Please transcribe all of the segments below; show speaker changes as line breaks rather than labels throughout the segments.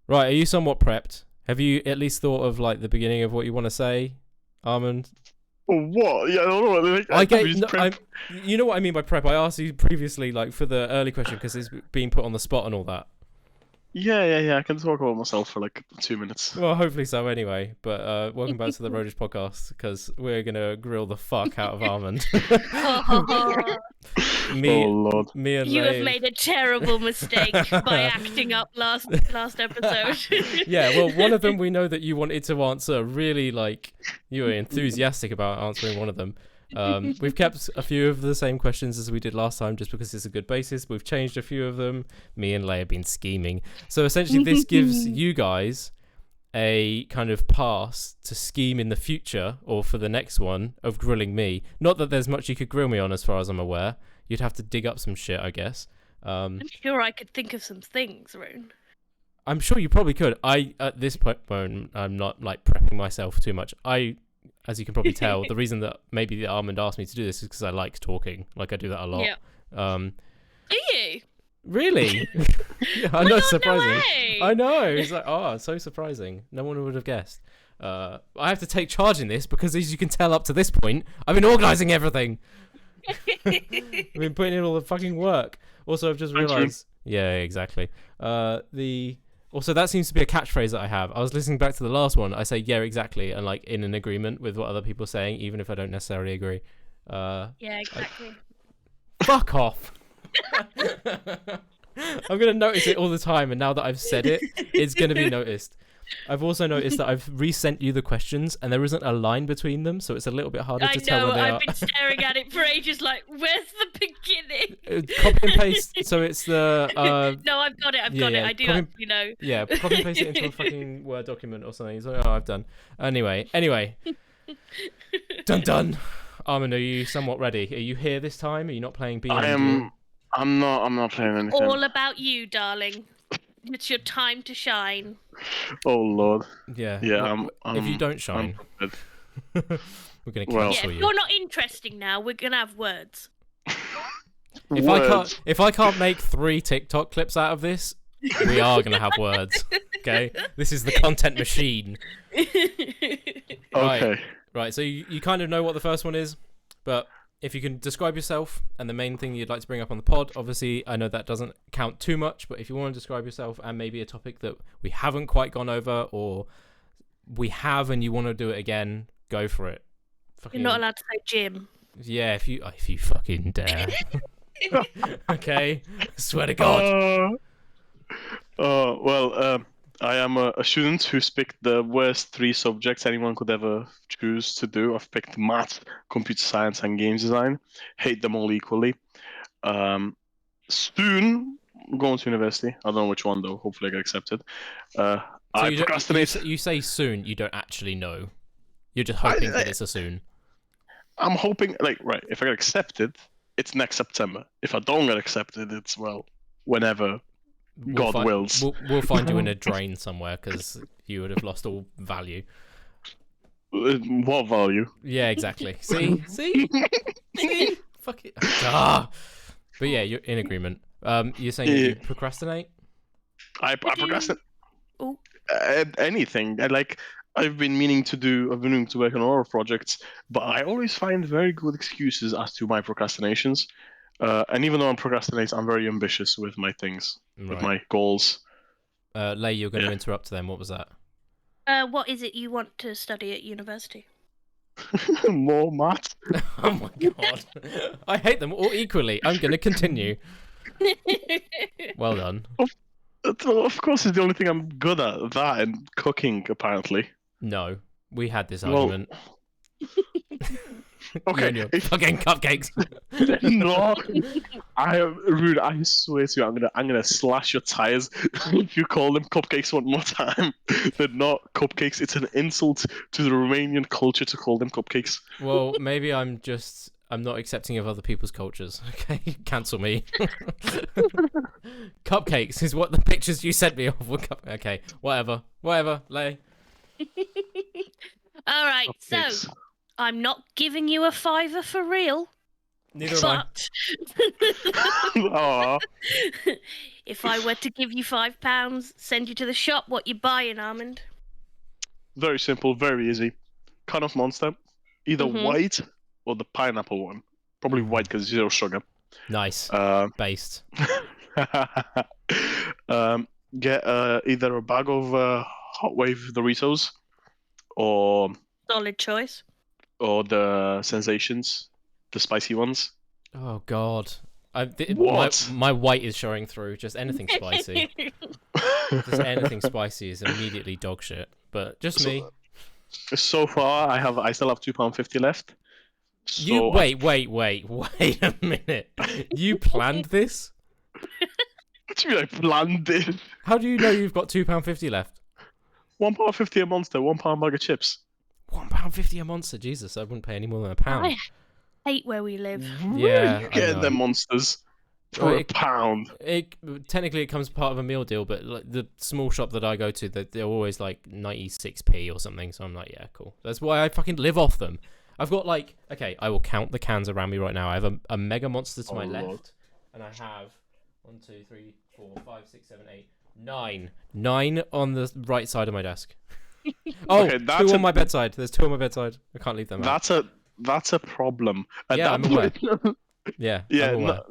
Right, are you somewhat prepped? Have you at least thought of like the beginning of what you want to say, Armand?
What? Yeah, I don't know. Like,
you know what I mean by prep. I asked you previously, like for the early question, because it's being put on the spot and all that.
Yeah. I can talk about myself for like 2 minutes.
Well, hopefully so anyway. But welcome back to the Roadish Podcast, because we're gonna grill the fuck out of Armand.
Oh Lord.
Me and
You
Ley.
have made a terrible mistake by acting up last episode.
Yeah, well, one of them we know that you wanted to answer. Really, like you were enthusiastic about answering one of them. We've kept a few of the same questions as we did last time, just because it's a good basis. We've changed a few of them. Me and Ley have been scheming. So essentially, this gives you guys a kind of pass to scheme in the future, or for the next one, of grilling me. Not that there's much you could grill me on, as far as I'm aware. You'd have to dig up some shit, I guess.
I'm sure I could think of some things, Rune.
I'm sure you probably could. At this point, I'm not like prepping myself too much. As you can probably tell, the reason that maybe the Armand asked me to do this is because I like talking. Like, I do that a lot.
Yeah. Do you?
Really? I know, it's surprising.
No way.
I know. It's like, oh, it's so surprising. No one would have guessed. I have to take charge in this because, as you can tell up to this point, I've been organising everything. I've been putting in all the fucking work. Also, I've just realised... Yeah, exactly. Also, that seems to be a catchphrase that I have. I was listening back to the last one. I say, yeah, exactly, and like in an agreement with what other people are saying, even if I don't necessarily agree.
Yeah, exactly.
Fuck off. I'm going to notice it all the time, and now that I've said it, it's going to be noticed. I've also noticed that I've resent you the questions, and there isn't a line between them, so it's a little bit harder to tell where they are.
I've been staring at it for ages, like, where's the beginning?
Copy and paste, so it's the...
No, I've got it, I do actually know.
Yeah, copy and paste it into a fucking Word document or something. So, I've done. Anyway. Dun. Armand, are you somewhat ready? Are you here this time? Are you not playing Beyond?
I'm not playing anything.
All about you, darling. It's your time to shine.
Oh Lord.
Yeah.
Yeah.
If you don't shine, we're gonna cancel you.
If you're not interesting now, we're gonna have words.
If I can't make 3 TikTok clips out of this, we are gonna have words. Okay. This is the content machine.
Okay.
Right. So you kind of know what the first one is, but if you can describe yourself and the main thing you'd like to bring up on the pod, obviously I know that doesn't count too much, but if you want to describe yourself and maybe a topic that we haven't quite gone over, or we have and you want to do it again, go for it.
You're not allowed to say gym.
Yeah, if you fucking dare. Okay, swear to God.
I am a student who's picked the worst 3 subjects anyone could ever choose to do. I've picked math, computer science, and games design. Hate them all equally. Soon, I'm going to university. I don't know which one, though. Hopefully I get accepted. I procrastinate.
You say soon, you don't actually know. You're just hoping that it's a soon.
I'm hoping, if I get accepted, it's next September. If I don't get accepted, it's, whenever... God wills.
We'll find you in a drain somewhere because you would have lost all value.
What value?
Yeah, exactly. See? Fuck it. But yeah, you're in agreement. You're saying you procrastinate?
I procrastinate.
Oh.
Anything. I've been meaning to work on horror projects, but I always find very good excuses as to my procrastinations. And even though I'm procrastinating, I'm very ambitious with my things, with my goals.
Ley, you're going to interrupt them. What was that?
What is it you want to study at university?
More math.
Oh my God. I hate them all equally. I'm going to continue. Well done.
Of course, it's the only thing I'm good at. That and cooking, apparently.
No, we had this argument.
Okay.
Fucking cupcakes.
No, Rude. I swear to you, I'm gonna slash your tires if you call them cupcakes one more time. They're not cupcakes. It's an insult to the Romanian culture to call them cupcakes.
Well, maybe I'm not accepting of other people's cultures. Okay, cancel me. Cupcakes is what the pictures you sent me of were. Okay, whatever, Ley.
All right,
Cupcakes.
so I'm not giving you a fiver for real.
Neither am I.
But
Aw.
if I were to give you £5, send you to the shop, what you buying, Armand?
Very simple, very easy. Kind of monster. Either
Mhm.
white or the pineapple one. Probably white because zero sugar.
Nice. Based.
Get either a bag of Hot Wave Doritos or
Solid choice.
the Sensations, the spicy ones.
Oh God.
What?
My white is showing through. Just anything spicy. Just anything spicy is immediately dog shit. But just me.
So far, I still have £2.50 left. So
You wait a minute. You planned this?
What do you mean I planned it?
How do you know you've got £2.50 left?
£1.50 a monster, £1 bag of chips.
£1.50 a monster. Jesus, I wouldn't pay any more than a pound.
I hate where we live.
Yeah,
You
I
get
know.
them monsters for
Well,
a pound.
Technically it comes part of a meal deal, but like the small shop that I go to, they're always like 96p or something. So I'm like, yeah, cool. That's why I fucking live off them. I've got like, okay, I will count the cans around me right now. I have a mega monster to my
Lord.
left, and I have 1, 2, 3, 4, 5, 6, 7, 8, 9. 9 on the right side of my desk. Oh,
Okay,
2 on my bedside. There's 2 on my bedside. I can't leave them out.
That's a problem. At
Yeah,
that
I'm aware.
point-
Yeah,
yeah,
I'm aware.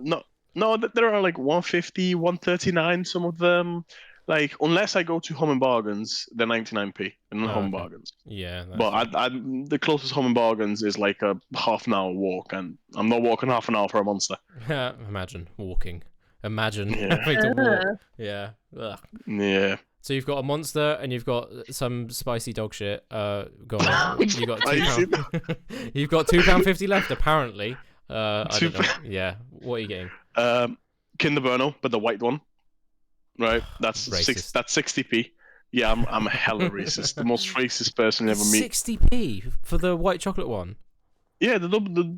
no. There are like 150, 139. Some of them, like unless I go to Home and Bargains, they're 99p in
Oh,
Home and
okay.
Bargains.
Yeah, that's
But
fine.
the closest Home and Bargains is like a half an hour walk, and I'm not walking half an hour for a monster.
Imagine walking. Imagine
Yeah.
having to walk. Yeah. Ugh.
Yeah.
So you've got a monster and you've got some spicy dog shit. Go on. You got
I see
£2. You've got £2.50 left apparently. I don't know.
£2.
Yeah. What are you getting?
Kinder Bueno, but the white one. Right. That's
Racist.
That's 60p. Yeah, I'm hella racist. The most racist person you ever meet.
60p for the white chocolate one.
Yeah,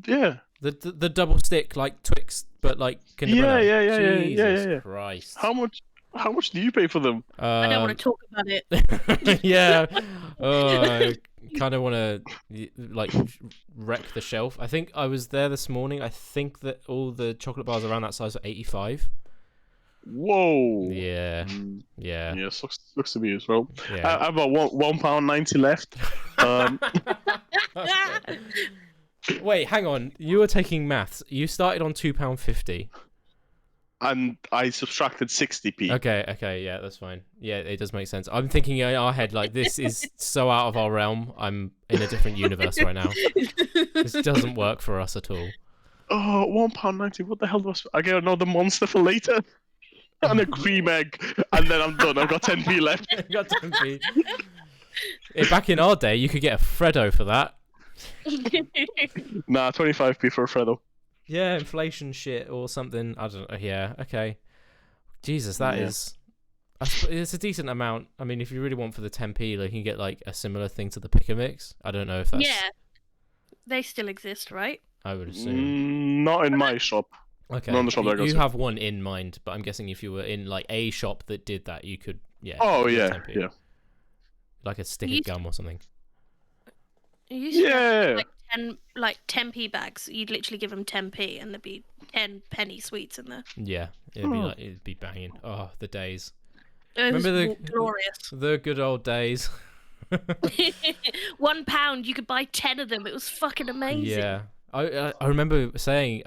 yeah.
The double stick like Twix, but like Kinder Bueno.
Yeah.
Jesus Christ.
How much do you pay for them?
I don't want to talk about it.
Yeah. I kind of want to like wreck the shelf. I think I was there this morning. I think that all the chocolate bars around that size are 85.
Whoa.
Yeah.
Mm,
Yeah.
yeah, sucks to be as well.
Yeah.
I've got £1.90 left.
Wait, hang on. You were taking maths. You started on £2.50.
And I subtracted 60p.
Okay, yeah, that's fine. Yeah, it does make sense. I'm thinking in our head, like, this is so out of our realm. I'm in a different universe right now. This doesn't work for us at all.
Oh, £1.90. What the hell was I get another monster for later? And a cream egg. And then I'm done. I've got 10p left.
Got 10p. Back in our day, you could get a Freddo for that.
Nah, 25p for a Freddo.
Yeah, inflation shit or something. I don't know. Yeah, okay. Jesus, that is... It's a decent amount. I mean, if you really want for the 10p, like, you can get like a similar thing to the Pick a Mix. I don't know if that's...
Yeah. They still exist, right?
I would assume.
Not in my shop.
Okay.
Not in the shop that I go
You
to.
have one in mind, but I'm guessing if you were in like a shop that did that, you could... Yeah.
Oh,
get
yeah,
10p.
yeah.
Like a stick of gum or something.
You used to have,
Yeah.
like 10p bags. You'd literally give them 10p, and there'd be 10 penny sweets in there.
Yeah, it'd be banging. Oh, the days.
It was
Remember
glorious.
the good old days.
£1, you could buy 10 of them. It was fucking amazing.
Yeah. I remember saying,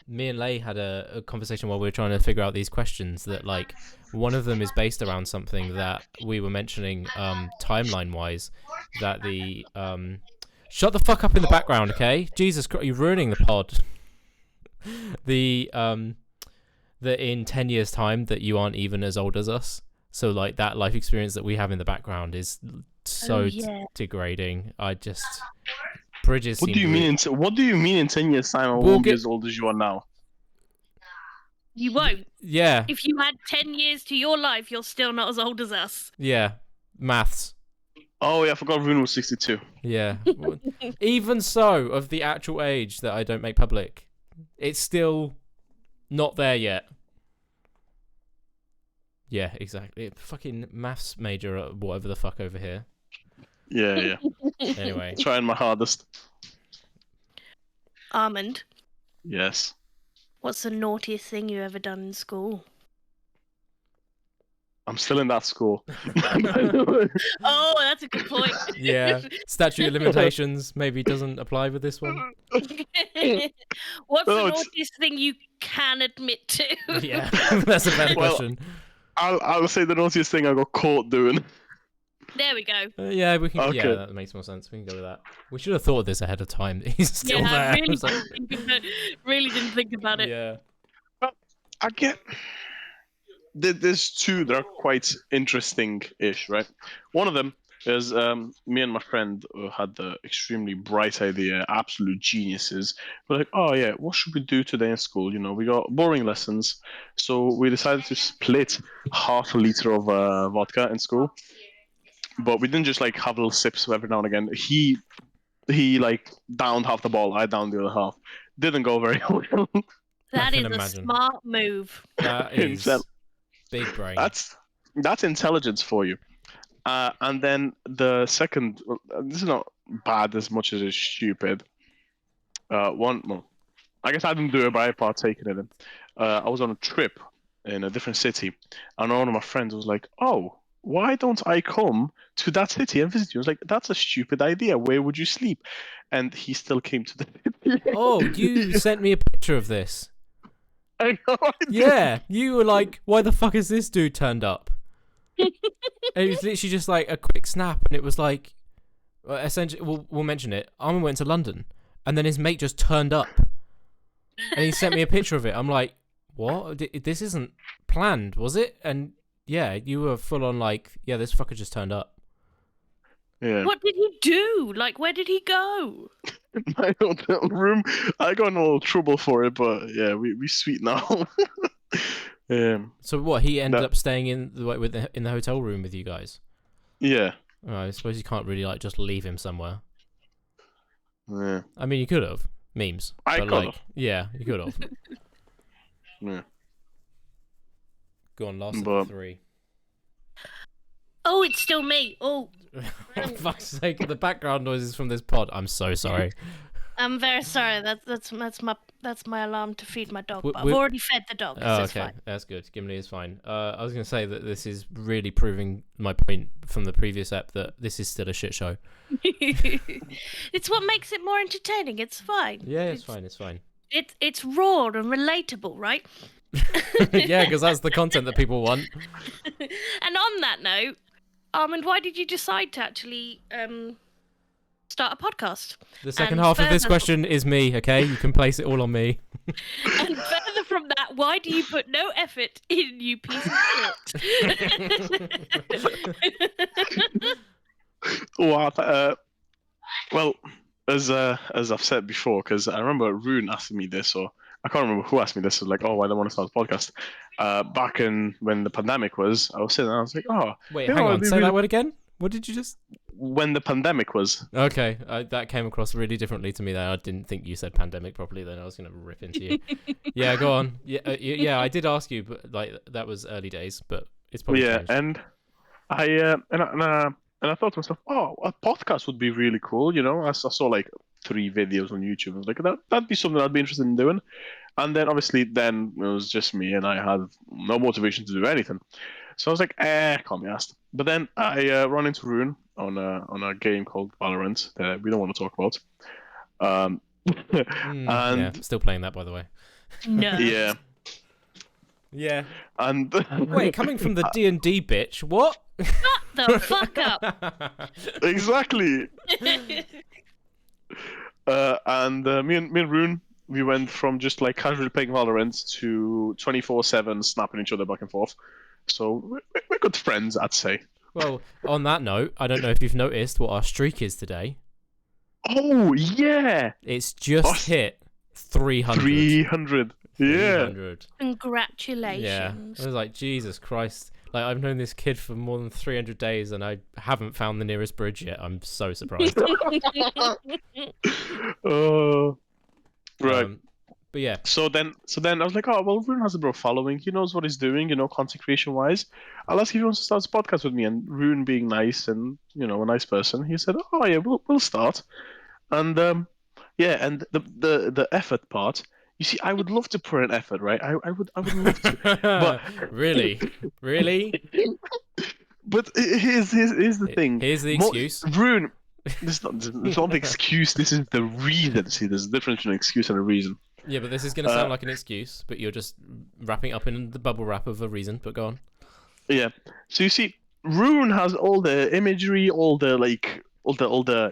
me and Ley had a conversation while we were trying to figure out these questions that, like, one of them is based around something that we were mentioning timeline-wise, that the... Shut the fuck up in the background, okay? Jesus Christ, you're ruining the pod. That in 10 years' time that you aren't even as old as us. So, like, that life experience that we have in the background is so degrading. I just... Bridges
What do you mean? What do you mean in 10 years' time I won't be as old as you are now?
You won't.
Yeah.
If you had 10 years to your life, you're still not as old as us.
Yeah. Maths.
Oh yeah, I forgot Rune was 62.
Yeah. Even so, of the actual age that I don't make public, it's still not there yet. Yeah, exactly. Fucking maths major or whatever the fuck over here.
Yeah.
Anyway.
Trying my hardest.
Armand,
Yes.
What's the naughtiest thing you ever done in school?
I'm still in that school.
Oh, that's a good point.
Yeah, statute of limitations maybe doesn't apply with this one.
What's
No,
the
it's-
naughtiest thing you can admit to?
Yeah, that's a better
Well,
question.
I'll say the naughtiest thing I got caught doing.
There we go.
Yeah, we can. Yeah,
Okay.
that makes more sense. We can go with that. We should have thought of this ahead of time. He's still
Yeah,
there.
I really,
It's like-
really didn't think about it.
yeah.
I get. There's two that are quite interesting-ish, right? One of them is me and my friend had the extremely bright idea, absolute geniuses. We're like, oh yeah, what should we do today in school? We got boring lessons, so we decided to split half a liter of vodka in school. But we didn't just like have little sips every now and again. He like downed half the bottle, I downed the other half. Didn't go very well.
That is
can
a
imagine.
smart move.
That is big brain.
That's intelligence for you. And then the second, this is not bad as much as it's stupid. Well, I guess I didn't do it, but I partaken in it. I was on a trip in a different city, and one of my friends was like, "Oh, why don't I come to that city and visit you?" I was like, "That's a stupid idea. Where would you sleep?" And he still came to the city.
Oh, you sent me a picture of this.
I know. I did.
Yeah, you were like, why the fuck is this dude turned up? And it was literally just like a quick snap, and it was like, essentially, we'll mention it. Armand went to London, and then his mate just turned up, and he sent me a picture of it. I'm like, what? This isn't planned, was it? And yeah, you were full on like, yeah, this fucker just turned up.
Yeah.
What did he do? Like, where did he go?
My hotel room. I got in a little trouble for it, but yeah, we sweet now.
So what? He ended
No.
up staying in the hotel room with you guys.
Yeah.
Oh, I suppose you can't really like just leave him somewhere.
Yeah.
I mean, you could have memes.
I
but,
could've.
like, yeah, you could have.
Yeah.
Go on, last
But-
of the three.
Oh, it's still me. Oh,
For fuck's sake, the background noises from this pod. I'm so sorry.
I'm very sorry. That's my alarm to feed my dog.
W-
But I've
we-
already fed the dog.
Oh,
So it's
okay,
fine.
that's good. Gimli is fine. I was going to say that this is really proving my point from the previous ep that this is still a shit show.
It's what makes it more entertaining. It's fine.
Yeah, it's fine. It's fine.
It's raw and relatable, right?
Yeah, because that's the content that people want.
And on that note, Armand, why did you decide to actually start a podcast?
The second
And
half of this
further-
question is me. Okay, you can place it all on me.
And further from that, why do you put no effort in, you piece of shit?
Well, well, as I've said before, because I remember Rune asking me this, or I can't remember who asked me this. Like, oh, why do I want to start a podcast? Back in when the pandemic was, I was sitting there, I was like, oh,
Wait,
you
hang
know,
on.
it'd be
Say
really-
that word again. What did you just?
when the pandemic was.
Okay, that came across really differently to me. Then I didn't think you said pandemic properly. Then I was gonna rip into you. Yeah, go on. Yeah, I did ask you, but like that was early days. But it's probably
Yeah,
changed.
and I thought to myself, oh, a podcast would be really cool. I saw like 3 videos on YouTube. I was like, that'd be something I'd be interested in doing. And then obviously then it was just me, and I had no motivation to do anything. So I was like, can't be asked. But then I run into Rune on a game called Valorant that we don't want to talk about.
Yeah,
And
still playing that, by the way.
No.
yeah,
Yeah.
and
Wait, coming from the D&D bitch, what?
Shut the fuck up.
exactly. And me and Rune, we went from just like casually playing Valorant to 24/7 snapping each other back and forth. So we're good friends, I'd say.
Well, on that note, I don't know if you've noticed what our streak is today.
Oh yeah,
It's just hit 300.
300. Yeah.
300.
Congratulations.
Yeah. I was like, Jesus Christ. Like, I've known this kid for more than 300 days and I haven't found the nearest bridge yet. I'm so surprised.
Right.
But yeah.
So then I was like, oh well, Rune has a bro following. He knows what he's doing, content creation wise. I'll ask if he wants to start a podcast with me. And Rune, being nice and a nice person, he said, oh yeah, we'll start. And yeah, and the effort part, You see, I would love to put an effort, right? I would love to, but
Really?
but here's the thing.
Here's the excuse.
Rune, this it's not the excuse. This is the reason. See, there's a difference between an excuse and a reason.
Yeah, but this is going to sound like an excuse, but you're just wrapping up in the bubble wrap of a reason, but go on.
Yeah. So you see, Rune has all the imagery, all the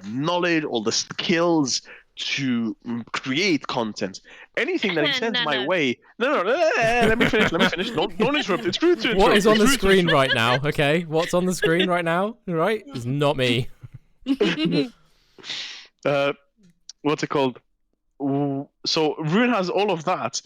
knowledge, all the skills to create content. Anything that he sends my way. No, let me finish. Don't interrupt. It's rude to interrupt.
What is on the screen right now? Okay, what's on the screen right now? Right, it's not me.
What's it called? So Rune has all of that,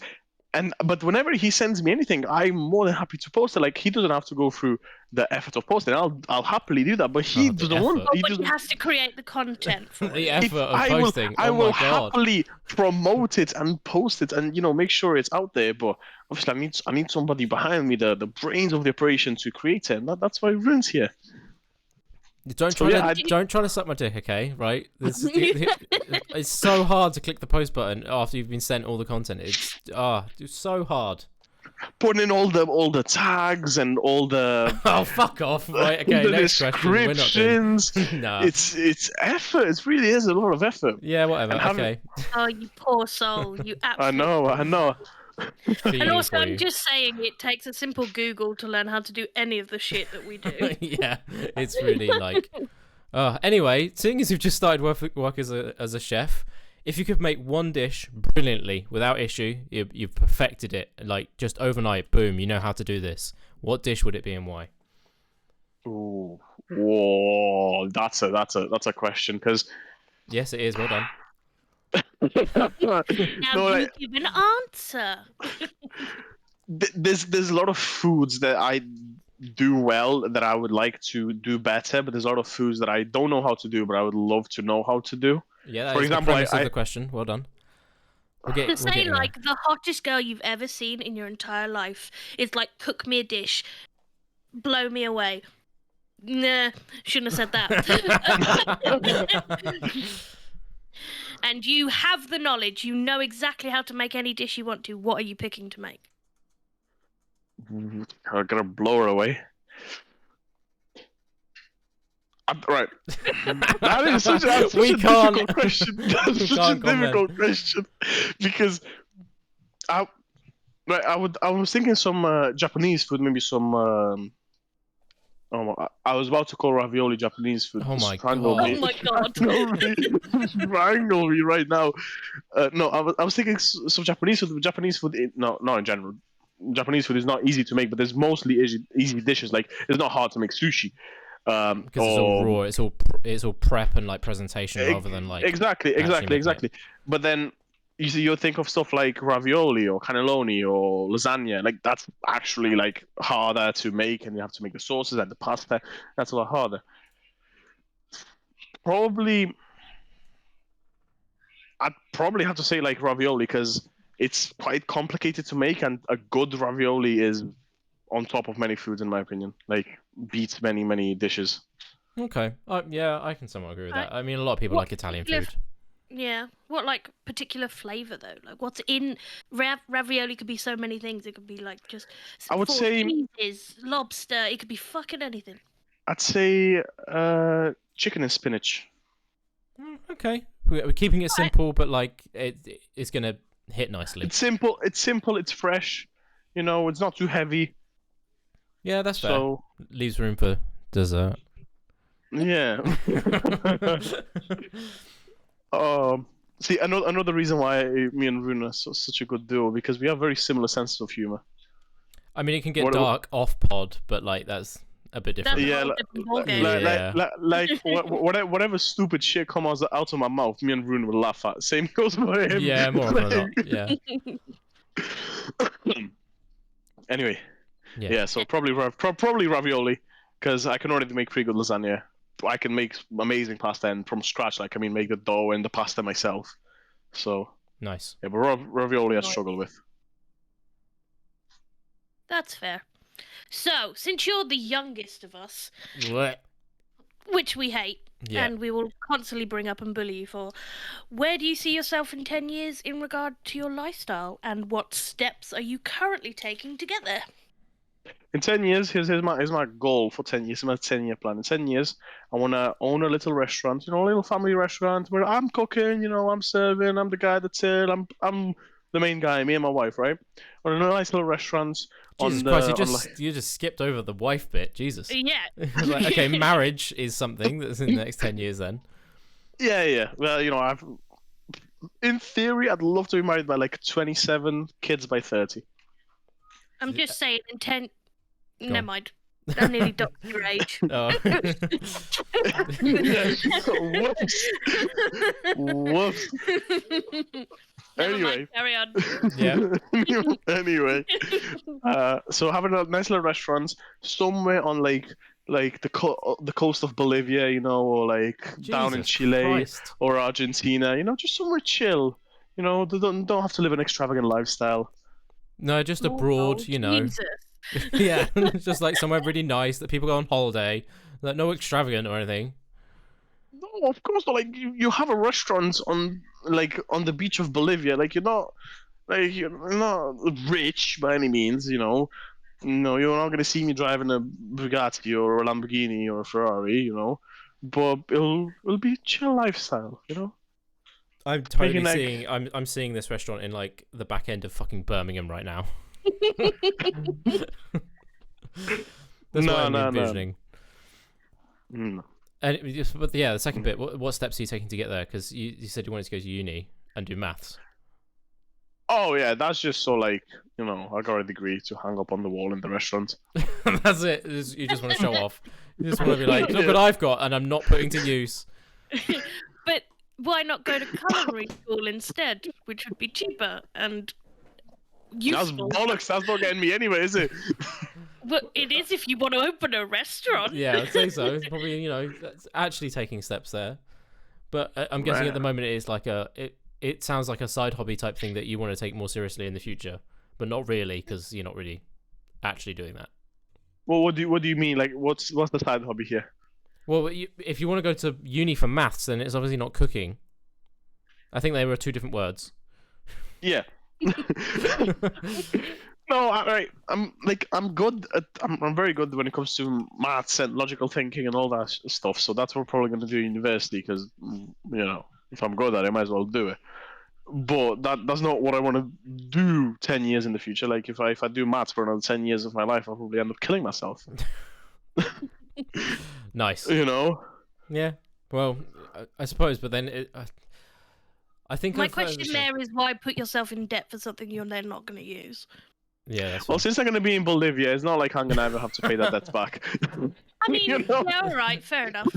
but whenever he sends me anything, I'm more than happy to post it. Like, he doesn't have to go through the effort of posting. I'll happily do that, but he doesn't want.
He has to create the content for
the effort of posting.
I will happily promote it and post it, and make sure it's out there. But obviously, I need somebody behind me, the brains of the operation, to create it. And that's why Rune's here.
Don't try to suck my dick, okay? Right? It's so hard to click the post button after you've been sent all the content. It's so hard.
Putting in all the tags and all the
oh, fuck off! Right? Okay, next question. We're not doing...
No. It's effort. It really is a lot of effort.
Yeah, whatever. Okay.
Oh, you poor soul! You absolutely.
I know.
And also, I'm just saying, it takes a simple Google to learn how to do any of the shit that we do.
Yeah, it's really like. Anyway, seeing as you've just started work as a chef, if you could make one dish brilliantly without issue, you've perfected it, like just overnight. Boom, you know how to do this. What dish would it be and why?
Ooh, whoa, that's a question, because.
Yes, it is. Well done.
Now you give an answer.
There's a lot of foods that I do well that I would like to do better, but there's a lot of foods that I don't know how to do, but I would love to know how to do.
Yeah, that is the premise of the question. Well done.
To say like the hottest girl you've ever seen in your entire life is like, cook me a dish, blow me away. Nah, shouldn't have said that. And you have the knowledge. You know exactly how to make any dish you want to. What are you picking to make?
I'm gonna blow her away. Right. That is such a difficult question. That's such a difficult question, because I was thinking some Japanese food, maybe some. I was about to call ravioli Japanese food.
Oh my god!
Oh my god!
Strangle me right now. No, I was thinking some Japanese food. Japanese food, not in general. Japanese food is not easy to make, but there's mostly easy dishes. Like, it's not hard to make sushi.
Because it's all raw. It's all prep and like presentation rather than like.
Exactly. But then you'll think of stuff like ravioli or cannelloni or lasagna. Like, that's actually like harder to make, and you have to make the sauces and the pasta. That's a lot harder. I'd probably have to say like ravioli, because it's quite complicated to make, and a good ravioli is on top of many foods, in my opinion. Like, beats many dishes.
Okay. Yeah, I can somewhat agree with that. I mean, a lot of people like Italian food.
Yeah. What, like, particular flavour, though? Like, what's in... ravioli could be so many things. It could be, like, just...
I would say...
cheeses, lobster. It could be fucking anything.
I'd say chicken and spinach.
Okay. We're keeping it simple, but, like, it's going to hit nicely.
It's simple. It's fresh. It's not too heavy.
Yeah, that's fair.
So...
leaves room for dessert.
Yeah. See, another reason why me and Rune are such a good duo, because we have very similar senses of humor.
I mean, it can get dark off pod, but like that's a bit different.
Whatever stupid shit comes out of my mouth, me and Rune will laugh at. Same goes for him.
Yeah, more often than not. Yeah.
Anyway. Yeah. So probably ravioli, because I can already make pretty good lasagna. I can make amazing pasta, and from scratch, like, make the dough and the pasta myself. So
nice.
Yeah, but ravioli I struggle with.
That's fair. So, since you're the youngest of us,
what?
which we hate, and we will constantly bring up and bully you for. Where do you see yourself in 10 years in regard to your lifestyle, and what steps are you currently taking to get there?
In 10 years, here's my goal for 10 years, my 10-year plan. In 10 years, I want to own a little restaurant, a little family restaurant where I'm cooking, I'm serving, I'm the guy that's here, I'm the main guy, me and my wife, right? I want a nice little restaurant.
Jesus Christ, you just skipped over the wife bit. Jesus.
Yeah.
Like, okay, marriage is something that's in the next 10 years then.
Yeah. Well, in theory, I'd love to be married by like 27, kids by 30.
I'm just saying, in 10... Never mind. I nearly docked your age.
Oh.
Whoops. Anyway.
Carry on.
Yeah.
Anyway. So having a nice little restaurant somewhere on like the coast of Bolivia, or like down in Chile
Christ.
or Argentina, just somewhere chill. Don't have to live an extravagant lifestyle.
No, just abroad,
Jesus.
Yeah, just like somewhere really nice that people go on holiday. Like no extravagant or anything.
No, of course not. Like you have a restaurant on the beach of Bolivia. Like you're not rich by any means. No, you're not gonna see me driving a Bugatti or a Lamborghini or a Ferrari. But it'll be a chill lifestyle.
I'm totally seeing. I'm seeing this restaurant in like the back end of fucking Birmingham right now. That's what I'm envisioning.
No.
But the second bit. What steps are you taking to get there? Because you said you wanted to go to uni and do maths.
Oh yeah, that's just so I got a degree to hang up on the wall in the restaurant.
That's it. You just want to show off. You just want to be like, look what I've got, and I'm not putting to use.
But why not go to culinary school instead, which would be cheaper and useful?
That's bollocks. That's not getting me anywhere, is it?
Well, it is if you want to open a restaurant.
Yeah, I'd say so. It's probably, that's actually taking steps there. But I'm guessing at the moment it is like it sounds like a side hobby type thing that you want to take more seriously in the future, but not really because you're not really actually doing that.
Well, what do you mean? Like, what's the side hobby here?
Well, if you want to go to uni for maths, then it's obviously not cooking. I think they were two different words.
Yeah. No, right. I'm good I'm very good when it comes to maths and logical thinking and all that stuff. So that's what I'm probably going to do in university because, if I'm good at it, I might as well do it. But that's not what I want to do 10 years in the future. Like if I do maths for another 10 years of my life, I'll probably end up killing myself.
Nice.
Yeah.
Well, I suppose, but then I think
my question there is why put yourself in debt for something you're then not going to use?
Yeah. That's
well, since I'm going to be in Bolivia, it's not like I'm going to ever have to pay that debt back.
I mean, yeah, all right, fair enough.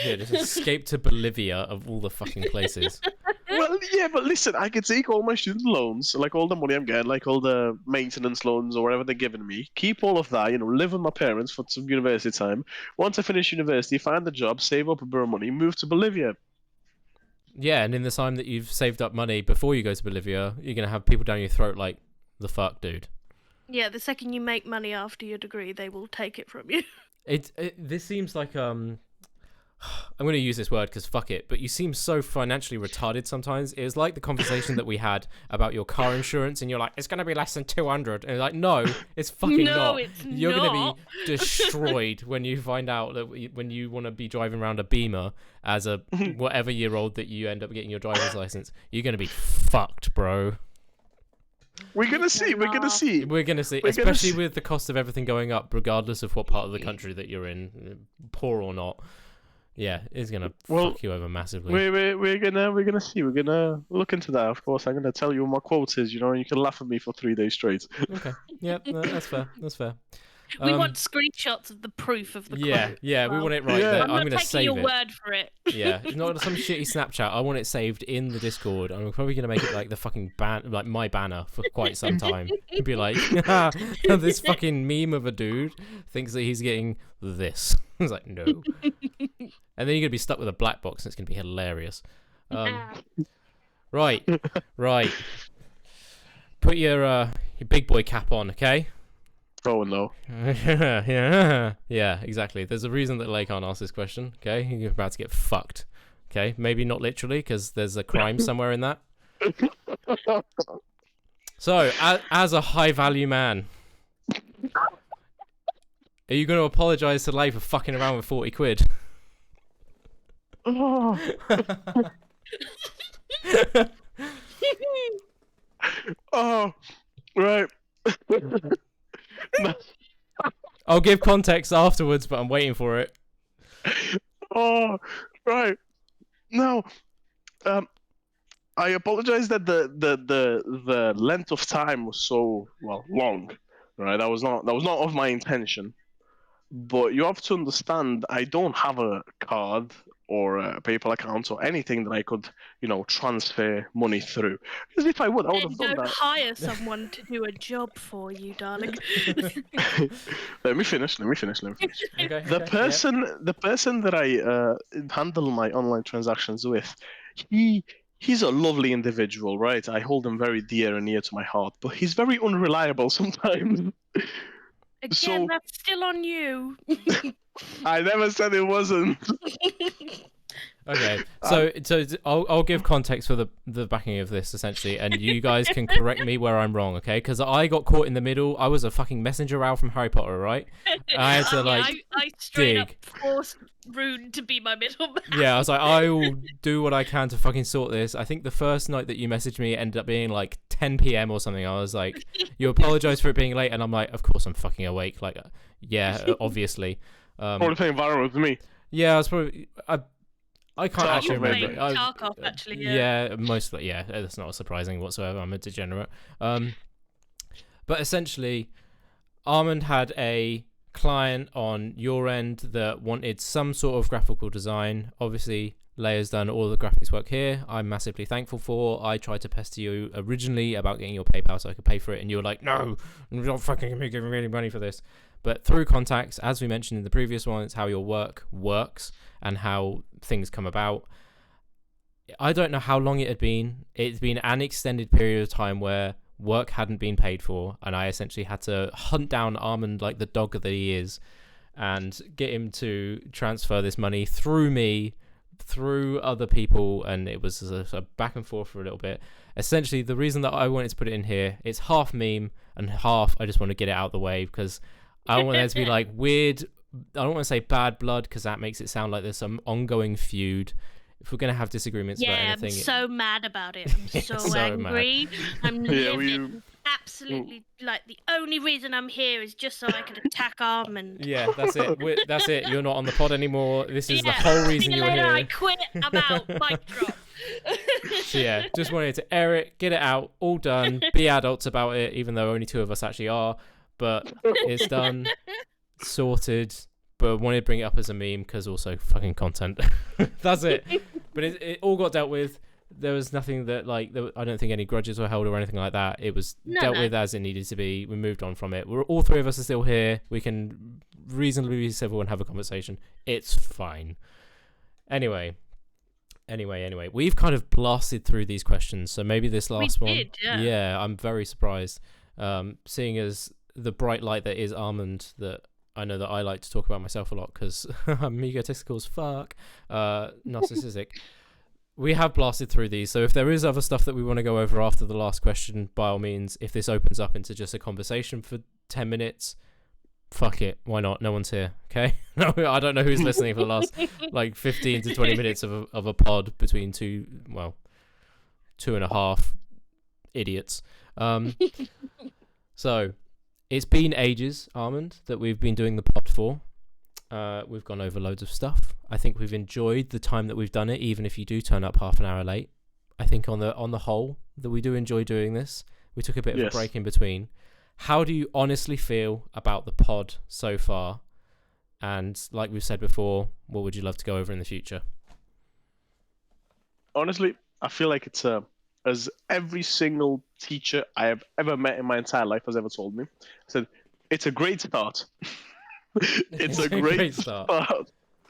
Yeah, just escape to Bolivia of all the fucking places.
Well, yeah, but listen, I could take all my student loans, like all the money I'm getting, like all the maintenance loans or whatever they're giving me, keep all of that, live with my parents for some university time. Once I finish university, find a job, save up a bit of money, move to Bolivia.
Yeah, and in the time that you've saved up money before you go to Bolivia, you're going to have people down your throat like, the fuck, dude.
Yeah, the second you make money after your degree, they will take it from you.
This seems like I'm going to use this word because fuck it, but you seem so financially retarded sometimes. It was like the conversation that we had about your car insurance, and you're like, it's going to be less than 200, and you're like, no, it's fucking not. You're going to be destroyed when you find out that when you want to be driving around a Beamer as a whatever year old that you end up getting your driver's license. You're going to be fucked, bro.
We're gonna see.
Especially with the cost of everything going up, regardless of what part of the country that you're in, poor or not. Yeah, it's gonna fuck you over massively.
We're gonna see. We're gonna look into that. Of course, I'm gonna tell you what my quote is. And you can laugh at me for 3 days straight.
Okay. Yeah, that's fair. That's fair.
We want screenshots of the proof of the quote.
Yeah, we want it right there. I'm going to save it.
I'm not taking your word for it.
Yeah, not some shitty Snapchat. I want it saved in the Discord. I'm probably going to make it like the fucking like my banner for quite some time. It'd be like, this fucking meme of a dude thinks that he's getting this. I was like, no. And then you're going to be stuck with a black box, and it's going to be hilarious. Right. Put your big boy cap on, okay?
Oh no.
Yeah, exactly. There's a reason that Ley can't ask this question. Okay, you're about to get fucked. Okay, maybe not literally, because there's a crime somewhere in that. So, as a high-value man, are you going to apologise to Ley for fucking around with 40 quid?
Oh. Oh, right. No.
I'll give context afterwards, but I'm waiting for it.
Oh, right. No. I apologize that the length of time was so long. Right. That was not of my intention. But you have to understand, I don't have a card or a PayPal account or anything that I could, transfer money through. Because if I would have done
Don't
that.
hire someone to do a job for you, darling.
Let me finish.
Okay,
The person that I handle my online transactions with, he's a lovely individual, right? I hold him very dear and near to my heart, but he's very unreliable sometimes.
Again, that's still on you.
I never said it wasn't.
Okay, so I'll give context for the backing of this essentially, and you guys can correct me where I'm wrong, okay? Because I got caught in the middle. I was a fucking messenger owl from Harry Potter, right? I had to
I straight
dig.
up forced Rune to be my middleman.
Yeah, I was like, I will do what I can to fucking sort this. I think the first night that you messaged me ended up being like 10 p.m. or something. I was like, you apologize for it being late, and I'm like, of course I'm fucking awake. Like, yeah, obviously.
Probably playing Valorant with me.
Yeah, I was probably. I can't
Tarkov,
actually remember.
maybe.
Tarkov, actually, yeah.
Yeah, mostly. Yeah, that's not surprising whatsoever. I'm a degenerate. But essentially, Armand had a client on your end that wanted some sort of graphical design. Obviously, Ley has done all the graphics work here. I'm massively thankful for. I tried to pester you originally about getting your PayPal so I could pay for it, and you were like, "No, you're not fucking giving me any money for this." But through contacts, as we mentioned in the previous one, it's how your work works and how things come about. I don't know how long it had been. It's been an extended period of time where work hadn't been paid for, and I essentially had to hunt down Armand like the dog that he is and get him to transfer this money through me, through other people, and it was a back and forth for a little bit. Essentially, the reason that I wanted to put it in here, it's half meme and half I just want to get it out of the way because I don't want there to be like weird, I don't want to say bad blood because that makes it sound like there's some ongoing feud. If we're going to have disagreements about anything...
I'm so mad about it. I'm so angry. I'm livid. Absolutely, like, the only reason I'm here is just so I can attack Armand.
Yeah, that's it. That's it. You're not on the pod anymore. This is the whole reason you're here.
I quit. I'm out. Mic drop.
So yeah, just wanted to air it, get it out, all done, be adults about it, even though only two of us actually are. But it's done, sorted. But wanted to bring it up as a meme because also fucking content. That's it. But it all got dealt with. There was nothing that I don't think any grudges were held or anything like that. It was dealt with as it needed to be. We moved on from it. We're all three of us are still here. We can reasonably be civil and have a conversation. It's fine. Anyway, we've kind of blasted through these questions. So maybe this last one. Yeah, I'm very surprised. Seeing as the bright light that is Armand, that I know that I like to talk about myself a lot because I'm egotistical as fuck, narcissistic. We have blasted through these, so if there is other stuff that we want to go over after the last question, by all means, if this opens up into just a conversation for 10 minutes, fuck it, why not? No one's here, okay? No, I don't know who's listening for the last 15 to 20 minutes of a pod between two and a half idiots. So it's been ages, Armand, that we've been doing the pod for. We've gone over loads of stuff. I think we've enjoyed the time that we've done it, even if you do turn up half an hour late. I think on the whole that we do enjoy doing this. We took a bit of a break in between. How do you honestly feel about the pod so far? And like we've said before, what would you love to go over in the future?
Honestly, I feel like it's as every single teacher I have ever met in my entire life has ever told me. I said, it's a great start. It's a great start.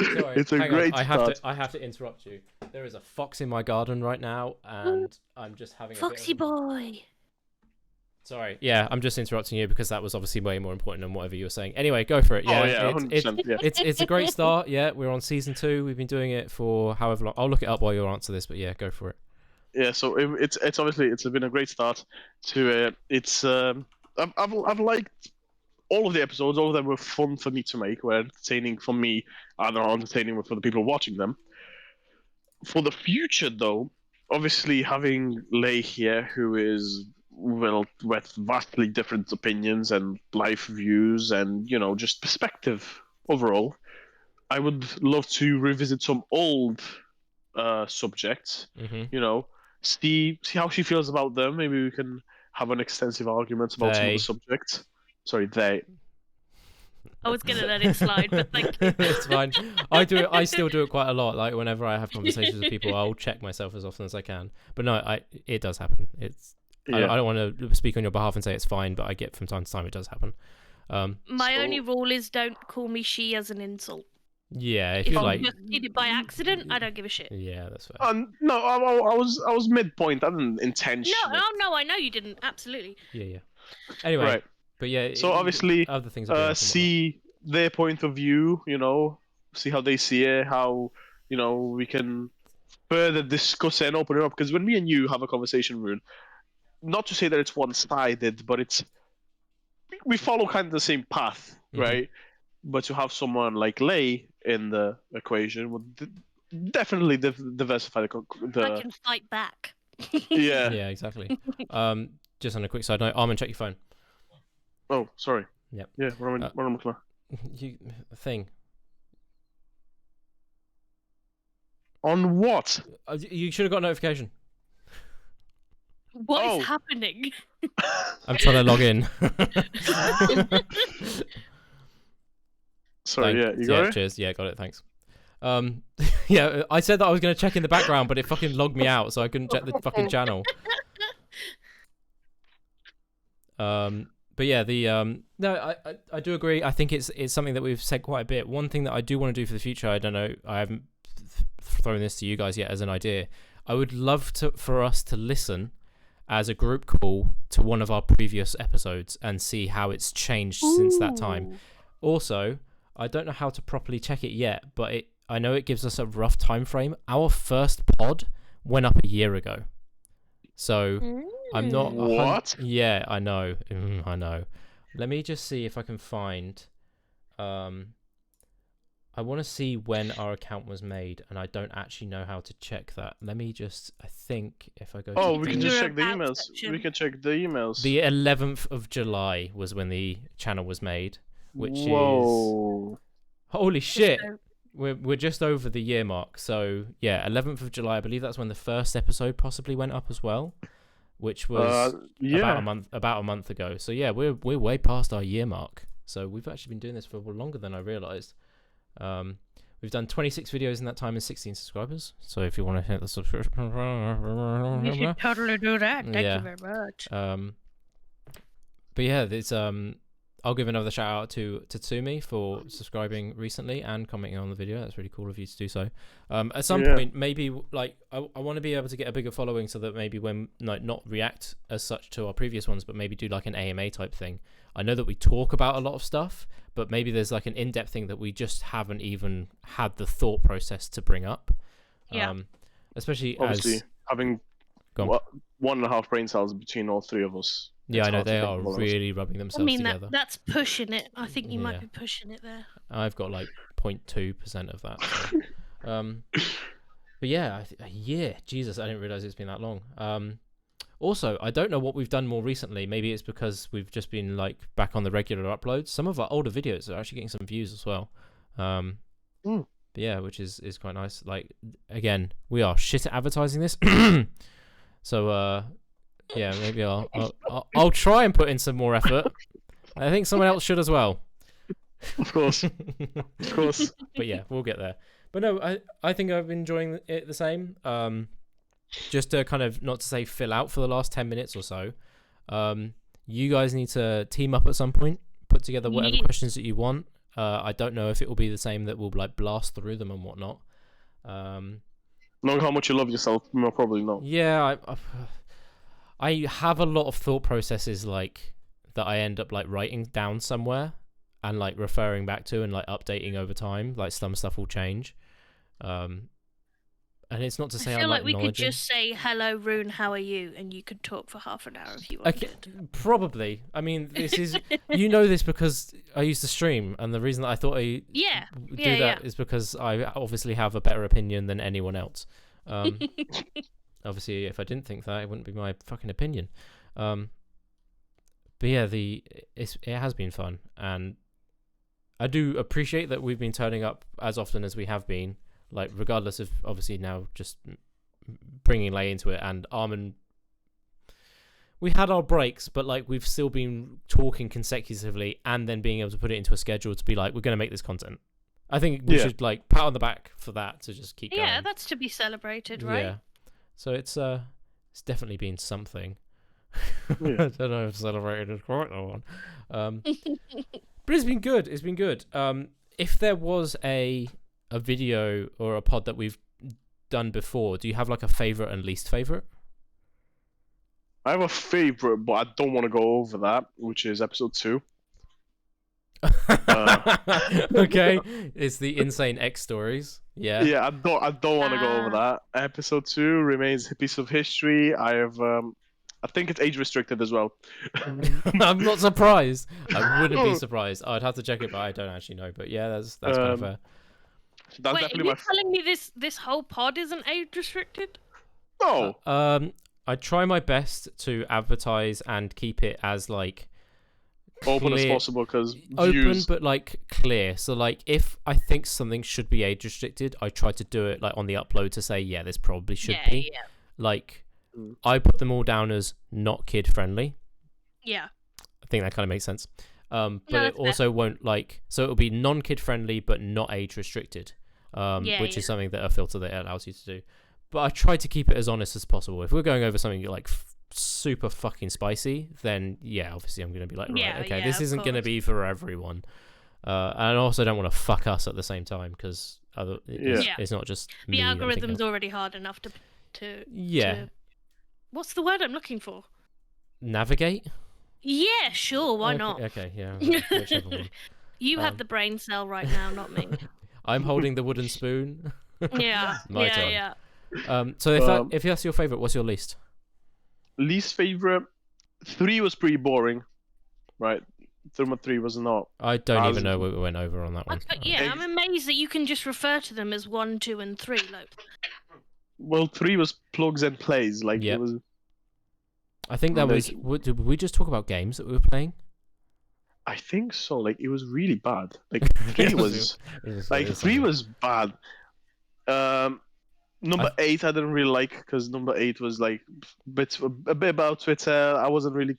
Sorry,
it's a great start.
I have to interrupt you. There is a fox in my garden right now, and I'm just having
Foxy
a bit of...
boy.
Sorry. Yeah, I'm just interrupting you because that was obviously way more important than whatever you were saying. Anyway, go for it. Yeah,
100%. Yeah.
It's a great start. Yeah, we're on season 2. We've been doing it for however long. I'll look it up while you answer this, but yeah, go for it.
Yeah, so it's obviously it's been a great start to it's I've liked all of the episodes. All of them were fun for me to make, were entertaining for me, and are entertaining for the people watching them. For the future, though, obviously having Ley here, who is with vastly different opinions and life views, and just perspective overall, I would love to revisit some old subjects. See how she feels about them. Maybe we can have an extensive argument about some of the subjects. Sorry, they.
I was gonna let it slide, but thank you.
It's fine. I do it. I still do it quite a lot. Like whenever I have conversations with people, I'll check myself as often as I can. But no, it does happen. I don't want to speak on your behalf and say it's fine, but I get from time to time it does happen.
My only rule is don't call me she as an insult.
Yeah, if
you
like
did it by accident, I don't give a shit.
Yeah, that's fair.
No, I was midpoint. I didn't intentionally.
No, I know you didn't. Absolutely.
Yeah. Anyway, right. But yeah.
So obviously,
other things.
See their point of view. See how they see it. How we can further discuss it and open it up. Because when me and you have a conversation, Rune, not to say that it's one-sided, but we follow kind of the same path, right? But to have someone like Ley in the equation would definitely diversify the.
I can fight back.
Yeah.
Yeah, exactly. Just on a quick side note, Armand, check your phone.
Oh, sorry.
Yep.
Yeah, what am I looking at?
Thing.
On what?
You should have got a notification.
What is happening?
I'm trying to log in.
Sorry, you got it?
Cheers. Yeah, got it, thanks. Yeah, I said that I was going to check in the background, but it fucking logged me out, so I couldn't check the fucking channel. But yeah, no, I do agree. I think it's something that we've said quite a bit. One thing that I do want to do for the future, I don't know, I haven't thrown this to you guys yet as an idea. I would love for us to listen as a group call to one of our previous episodes and see how it's changed since that time. Also, I don't know how to properly check it yet, but I know it gives us a rough time frame. Our first pod went up a year ago. So I'm not...
What?
Yeah, I know. I know. Let me just see if I can find... I want to see when our account was made, and I don't actually know how to check that. Let me just... I think if I go...
we can just check the emails. We can check the emails.
The 11th of July was when the channel was made, which is... Holy shit! We're just over the year mark. So, yeah, 11th of July, I believe that's when the first episode possibly went up as well, which was about a month ago. So, yeah, we're way past our year mark. So, we've actually been doing this for longer than I realised. We've done 26 videos in that time and 16 subscribers. So, if you want to hit the subscription...
You should totally do that. Thank you very much.
But, yeah, it's... I'll give another shout out to Tatsumi for subscribing recently and commenting on the video. That's really cool of you to do so. At some point, maybe like I want to be able to get a bigger following so that maybe when not react as such to our previous ones, but maybe do like an AMA type thing. I know that we talk about a lot of stuff, but maybe there's like an in-depth thing that we just haven't even had the thought process to bring up.
Yeah.
Especially
obviously having 1.5 brain cells between all three of us.
Yeah, I know they are really rubbing themselves together.
That's pushing it. I think you might be pushing it there.
I've got like 0.2% of that. So. But yeah, a year. Jesus, I didn't realize it's been that long. Also, I don't know what we've done more recently. Maybe it's because we've just been like back on the regular uploads. Some of our older videos are actually getting some views as well. But yeah, which is quite nice. Like again, we are shit at advertising this. So yeah, maybe I'll try and put in some more effort. I think someone else should as well.
Of course. Of course.
But yeah, we'll get there. But no, I think I've been enjoying it the same. Just to kind of, not to say fill out for the last 10 minutes or so. You guys need to team up at some point, put together whatever questions that you want. I don't know if it will be the same that we'll like blast through them and whatnot.
Knowing how much you love yourself, no, probably not.
Yeah, I have a lot of thought processes like that I end up like writing down somewhere and like referring back to and like updating over time. Like some stuff will change. And it's not to say
I feel like we could
acknowledging.
just say, "Hello, Rune, how are you?" and you could talk for half an hour if you wanted.
Okay, probably. I mean, this is you know this because I used to stream, and the reason that I thought I do that is because I obviously have a better opinion than anyone else. Obviously, if I didn't think that, it wouldn't be my fucking opinion. But yeah, it has been fun, and I do appreciate that we've been turning up as often as we have been. Like, regardless of obviously now just bringing Ley into it, and Armand, we had our breaks, but like we've still been talking consecutively, and then being able to put it into a schedule to be like, we're going to make this content. I think we should like pat on the back for that to just keep going.
Yeah, that's to be celebrated, right? Yeah.
So it's definitely been something. I don't know if celebrated is quite the one. But it's been good. It's been good. If there was a video or a pod that we've done before, do you have like a favorite and least favorite?
I have a favorite, but I don't want to go over that, which is episode 2.
Okay, it's the insane X stories. Yeah,
I don't want to go over that. Episode 2 remains a piece of history. I think it's age restricted as well.
I'm not surprised. I wouldn't be surprised. I'd have to check it, but I don't actually know. But yeah, that's kind of fair.
That's
Wait, are you telling me this whole pod isn't age restricted?
No.
I try my best to advertise and keep it as like
open as possible, because
open but like clear. So like if I think something should be age restricted, I try to do it like on the upload to say, yeah, this probably should be. Yeah. Like I put them all down as not kid friendly.
Yeah.
I think that kind of makes sense. But it also won't like, so it'll be non-kid friendly but not age restricted. Which is something that a filter that allows you to do. But I try to keep it as honest as possible. If we're going over something like super fucking spicy, then yeah, obviously I'm going to be like, right, okay, this isn't going to be for everyone. And I also don't want to fuck us at the same time, because it's not just
the algorithm's already hard enough to what's the word I'm looking for?
Navigate?
Yeah, sure, why not?
Okay, yeah, whichever one.
You have the brain cell right now, not me.
I'm holding the wooden spoon.
Yeah,
My turn.
yeah.
So if that's your favorite, what's your least?
Least favorite, 3 was pretty boring, right? Number 3 was not.
I don't even know what we went over on that one.
Yeah, I'm amazed that you can just refer to them as 1, 2, and 3. Like,
well, 3 was plugs and plays. Like it was.
I think that was. Did we just talk about games that we were playing?
I think so. Like it was really bad. Like 3 was bad. Number 8 I didn't really like, because number 8 was like a bit about Twitter. I wasn't really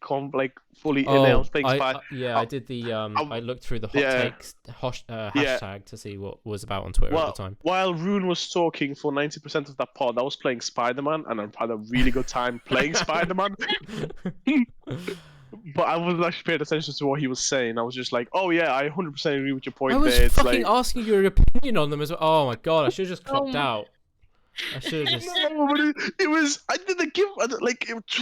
fully in on things.
I did the I looked through the hot takes hashtag to see what was about on Twitter at the time.
While Rune was talking for 90% of that pod, I was playing Spider-Man, and I had a really good time playing Spider-Man. But I wasn't actually paying attention to what he was saying. I was just like, oh yeah, I 100% agree with your point.
I was fucking asking your opinion on them as well. Oh my god, I should have just clocked out. I should have just.
No, but it was. I didn't give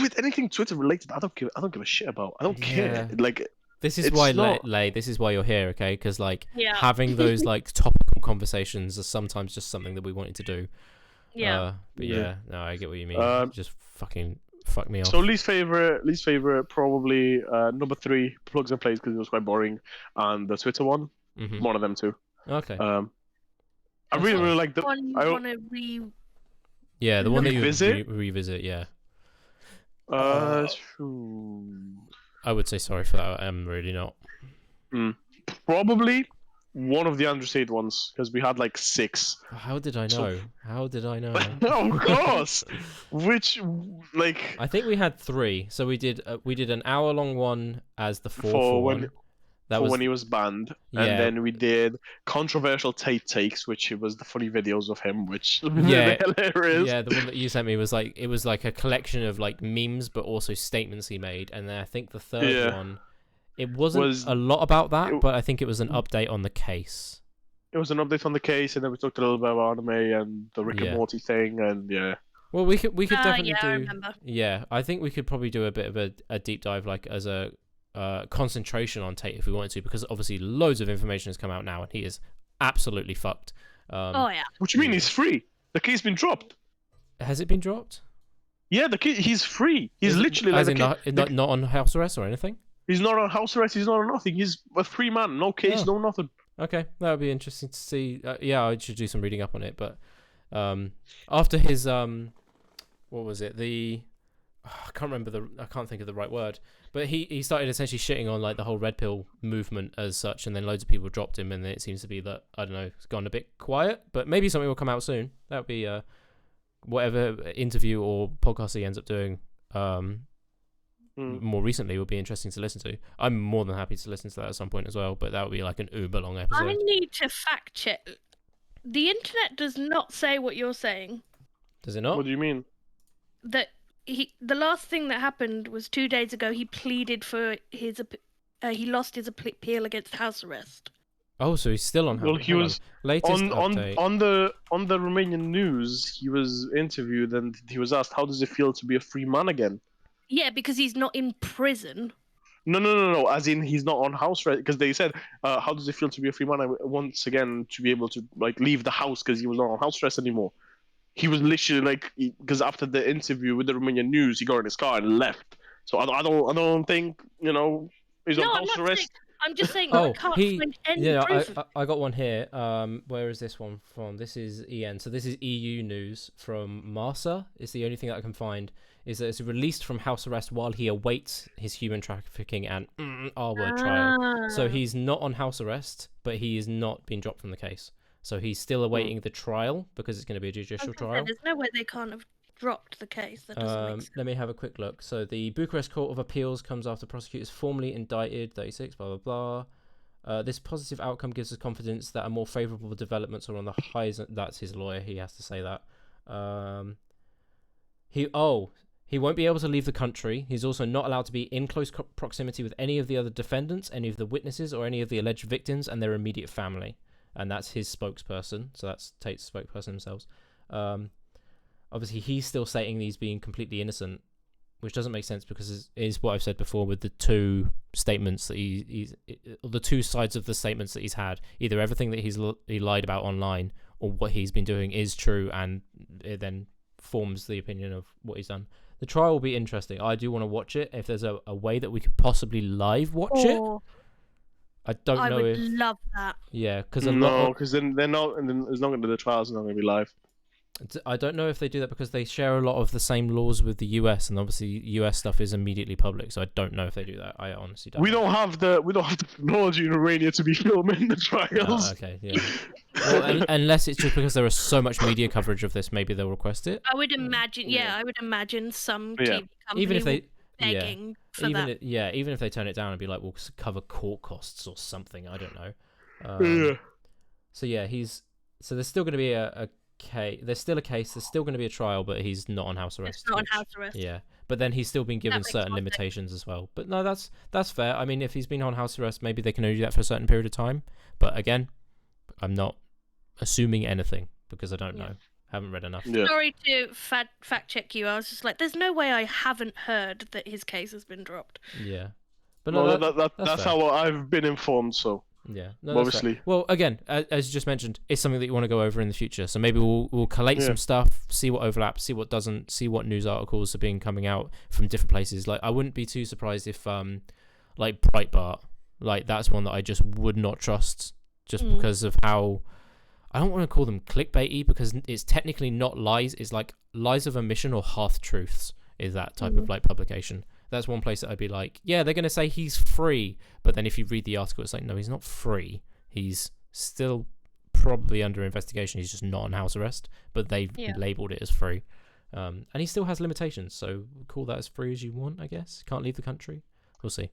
with anything Twitter related. I don't give a shit about. I don't care. Like
this is why Ley. This is why you're here, okay? Because like having those like topical conversations is sometimes just something that we wanted to do.
Yeah.
But no, I get what you mean. Just fucking fuck me off.
So least favorite, probably number 3, plugs and plays, because it was quite boring, and the Twitter one, one of them too.
Okay.
I really like the.
The one that you revisit, yeah.
I
would say sorry for that. I'm really not.
Probably one of the understated ones, because we had like 6.
How did I know?
Of course. Which
I think we had 3. So we did an hour-long one as the fourth one.
That was when he was banned, and then we did controversial takes, which was the funny videos of him, which hilarious.
Yeah, the one that you sent me was like a collection of like memes, but also statements he made. And then I think the third one, it wasn't a lot about that, but I think it was an update on the case. It
was an update on the case, and then we talked a little bit about anime and the Rick and Morty thing, and
Well, we could definitely
yeah,
do.
I remember.
Yeah, I think we could probably do a bit of a deep dive, like as a concentration on Tate if we wanted to, because obviously loads of information has come out now, and he is absolutely fucked.
Oh yeah.
What do you mean he's free? The case been dropped.
Has it been dropped?
Yeah, he's free. He's literally
as
like
in not on house arrest or anything.
He's not on house arrest. He's not on nothing. He's a free man. No case, no nothing.
Okay, that would be interesting to see. Yeah, I should do some reading up on it. But after his what was it? I can't think of the right word. But he started essentially shitting on like the whole red pill movement as such, and then loads of people dropped him, and then it seems to be that, I don't know, it's gone a bit quiet. But maybe something will come out soon. That would be whatever interview or podcast he ends up doing. More recently would be interesting to listen to. I'm more than happy to listen to that at some point as well, but that would be like an uber long episode.
I need to fact check. The internet does not say what you're saying.
Does it not?
What do you mean?
That the last thing that happened was 2 days ago. He pleaded for his he lost his appeal against house arrest.
Oh, so he's still on house.
Well, he was
latest
on the Romanian news. He was interviewed and he was asked, "How does it feel to be a free man again?"
Yeah, because he's not in prison.
No. As in, he's not on house arrest. Because they said, "How does it feel to be a free man once again to be able to like leave the house because he was not on house arrest anymore?" He was literally like, because after the interview with the Romanian news, he got in his car and left. So I don't think he's on house arrest.
I'm just saying I can't find any proof.
I got one here. Where is this one from? This is EN. So this is EU news from Marsa. It's the only thing that I can find. Is that it's released from house arrest while he awaits his human trafficking and R-word trial. So he's not on house arrest, but he is not being dropped from the case. So he's still awaiting the trial because it's going to be a judicial trial.
There's no way they can't have dropped the case. That doesn't make sense.
Let me have a quick look. So the Bucharest Court of Appeals comes after prosecutors formally indicted 36, blah, blah, blah. This positive outcome gives us confidence that a more favourable developments are on the horizon. That's his lawyer. He has to say that. He won't be able to leave the country. He's also not allowed to be in close proximity with any of the other defendants, any of the witnesses, or any of the alleged victims and their immediate family. And that's his spokesperson. So that's Tate's spokesperson themselves. Obviously, he's still stating he's being completely innocent, which doesn't make sense because it's what I've said before with the two statements that the two sides of the statements that he's had. Either everything that he lied about online or what he's been doing is true, and it then forms the opinion of what he's done. The trial will be interesting. I do want to watch it. If there's a way that we could possibly live watch it. I don't know if...
I would love that.
Yeah, because
then they're not, and then it's not going to, the trials are not going to be live.
I don't know if they do that because they share a lot of the same laws with the US, and obviously US stuff is immediately public. So I don't know if they do that. I honestly don't.
We don't have the technology in Romania to be filming the trials.
Oh, okay, yeah. Well, unless it's just because there is so much media coverage of this, maybe they'll request it.
I would imagine. Yeah, I would imagine some TV company
even if they
begging for that.
Even if they turn it down and be like, we'll cover court costs or something. I don't know. So yeah, so there's still going to be a case. There's still a case. There's still going to be a trial, but he's not on house arrest.
It's not on house arrest.
Yeah, but then he's still been given certain limitations as well. But no, that's fair. I mean, if he's been on house arrest, maybe they can only do that for a certain period of time. But again, I'm not assuming anything because I don't know. Haven't read enough.
Yeah.
Sorry to fact check you. I was just like, there's no way I haven't heard that his case has been dropped.
Yeah, but no,
that's how I've been informed. So
yeah, no,
obviously.
Well, again, as you just mentioned, it's something that you want to go over in the future. So maybe we'll collate some stuff, see what overlaps, see what doesn't, see what news articles are coming out from different places. Like I wouldn't be too surprised if like Breitbart, like that's one that I just would not trust just because of how. I don't want to call them clickbaity because it's technically not lies. It's like lies of omission or half truths is that type of like publication. That's one place that I'd be like, yeah, they're going to say he's free. But then if you read the article, it's like, no, he's not free. He's still probably under investigation. He's just not on house arrest, but they've labeled it as free. And he still has limitations. So call that as free as you want, I guess. Can't leave the country. We'll see.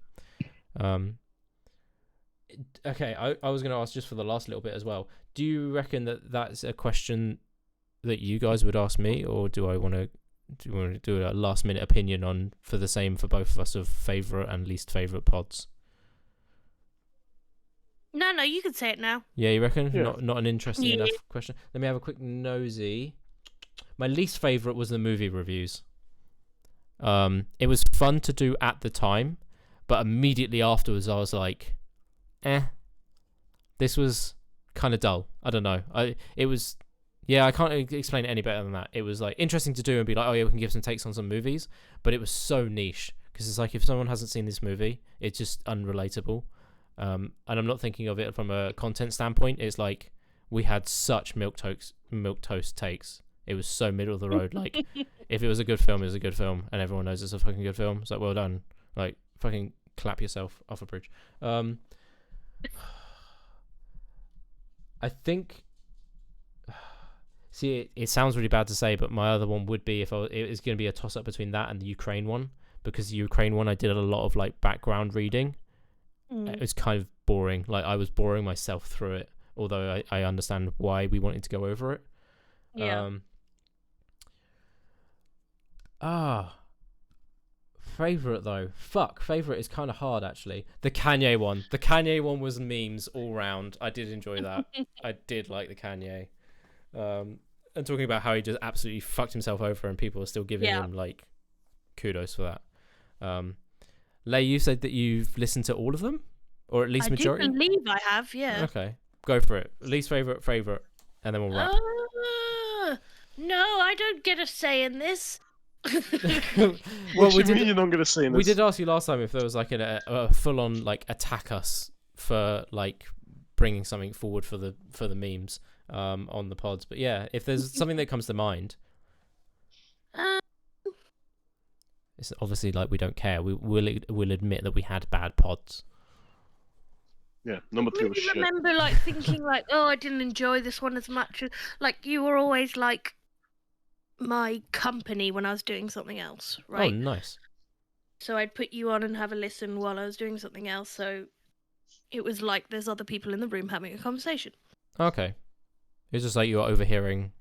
Okay, I was going to ask just for the last little bit as well. Do you reckon that that's a question that you guys would ask me, or do I want to do a last minute opinion on for the same for both of us of favourite and least favourite pods?
No, you can say it now.
Yeah, you reckon? Yeah. Not an interesting enough question. Let me have a quick nosy. My least favorite was the movie reviews. It was fun to do at the time, but immediately afterwards I was like, this was kind of dull. I don't know. I can't explain it any better than that. It was like interesting to do and be like, oh yeah, we can give some takes on some movies, but it was so niche because it's like if someone hasn't seen this movie, it's just unrelatable. And I'm not thinking of it from a content standpoint. It's like we had such milquetoast takes. It was so middle of the road. Like if it was a good film, it was a good film, and everyone knows it's a fucking good film. It's like, well done. Like fucking clap yourself off a bridge. I think. See, it sounds really bad to say, but my other one would be it was going to be a toss up between that and the Ukraine one, because the Ukraine one I did a lot of like background reading. It was kind of boring. Like I was boring myself through it, although I understand why we wanted to go over it.
Yeah.
Favorite though. Favorite is kind of hard actually. The Kanye one. The Kanye one was memes all round. I did enjoy that. I did like the Kanye. And talking about how he just absolutely fucked himself over, and people are still giving him like kudos for that. Ley, you said that you've listened to all of them, or at least majority.
I do believe I have. Yeah.
Okay, go for it. Least favorite, and then we'll wrap.
No, I don't get a say in this.
Well, we mean you're not going to say in this?
We did ask you last time if there was like a full-on like attack us for like bringing something forward for the memes on the pods, but yeah, if there's something that comes to mind. It's obviously like we don't care. We'll admit that we had bad pods.
Yeah, number 3 was shit.
I remember like thinking like, oh, I didn't enjoy this one as much. Like you were always like my company when I was doing something else, right?
Oh, nice.
So I'd put you on and have a listen while I was doing something else. So it was like there's other people in the room having a conversation.
Okay. It's just like you were overhearing,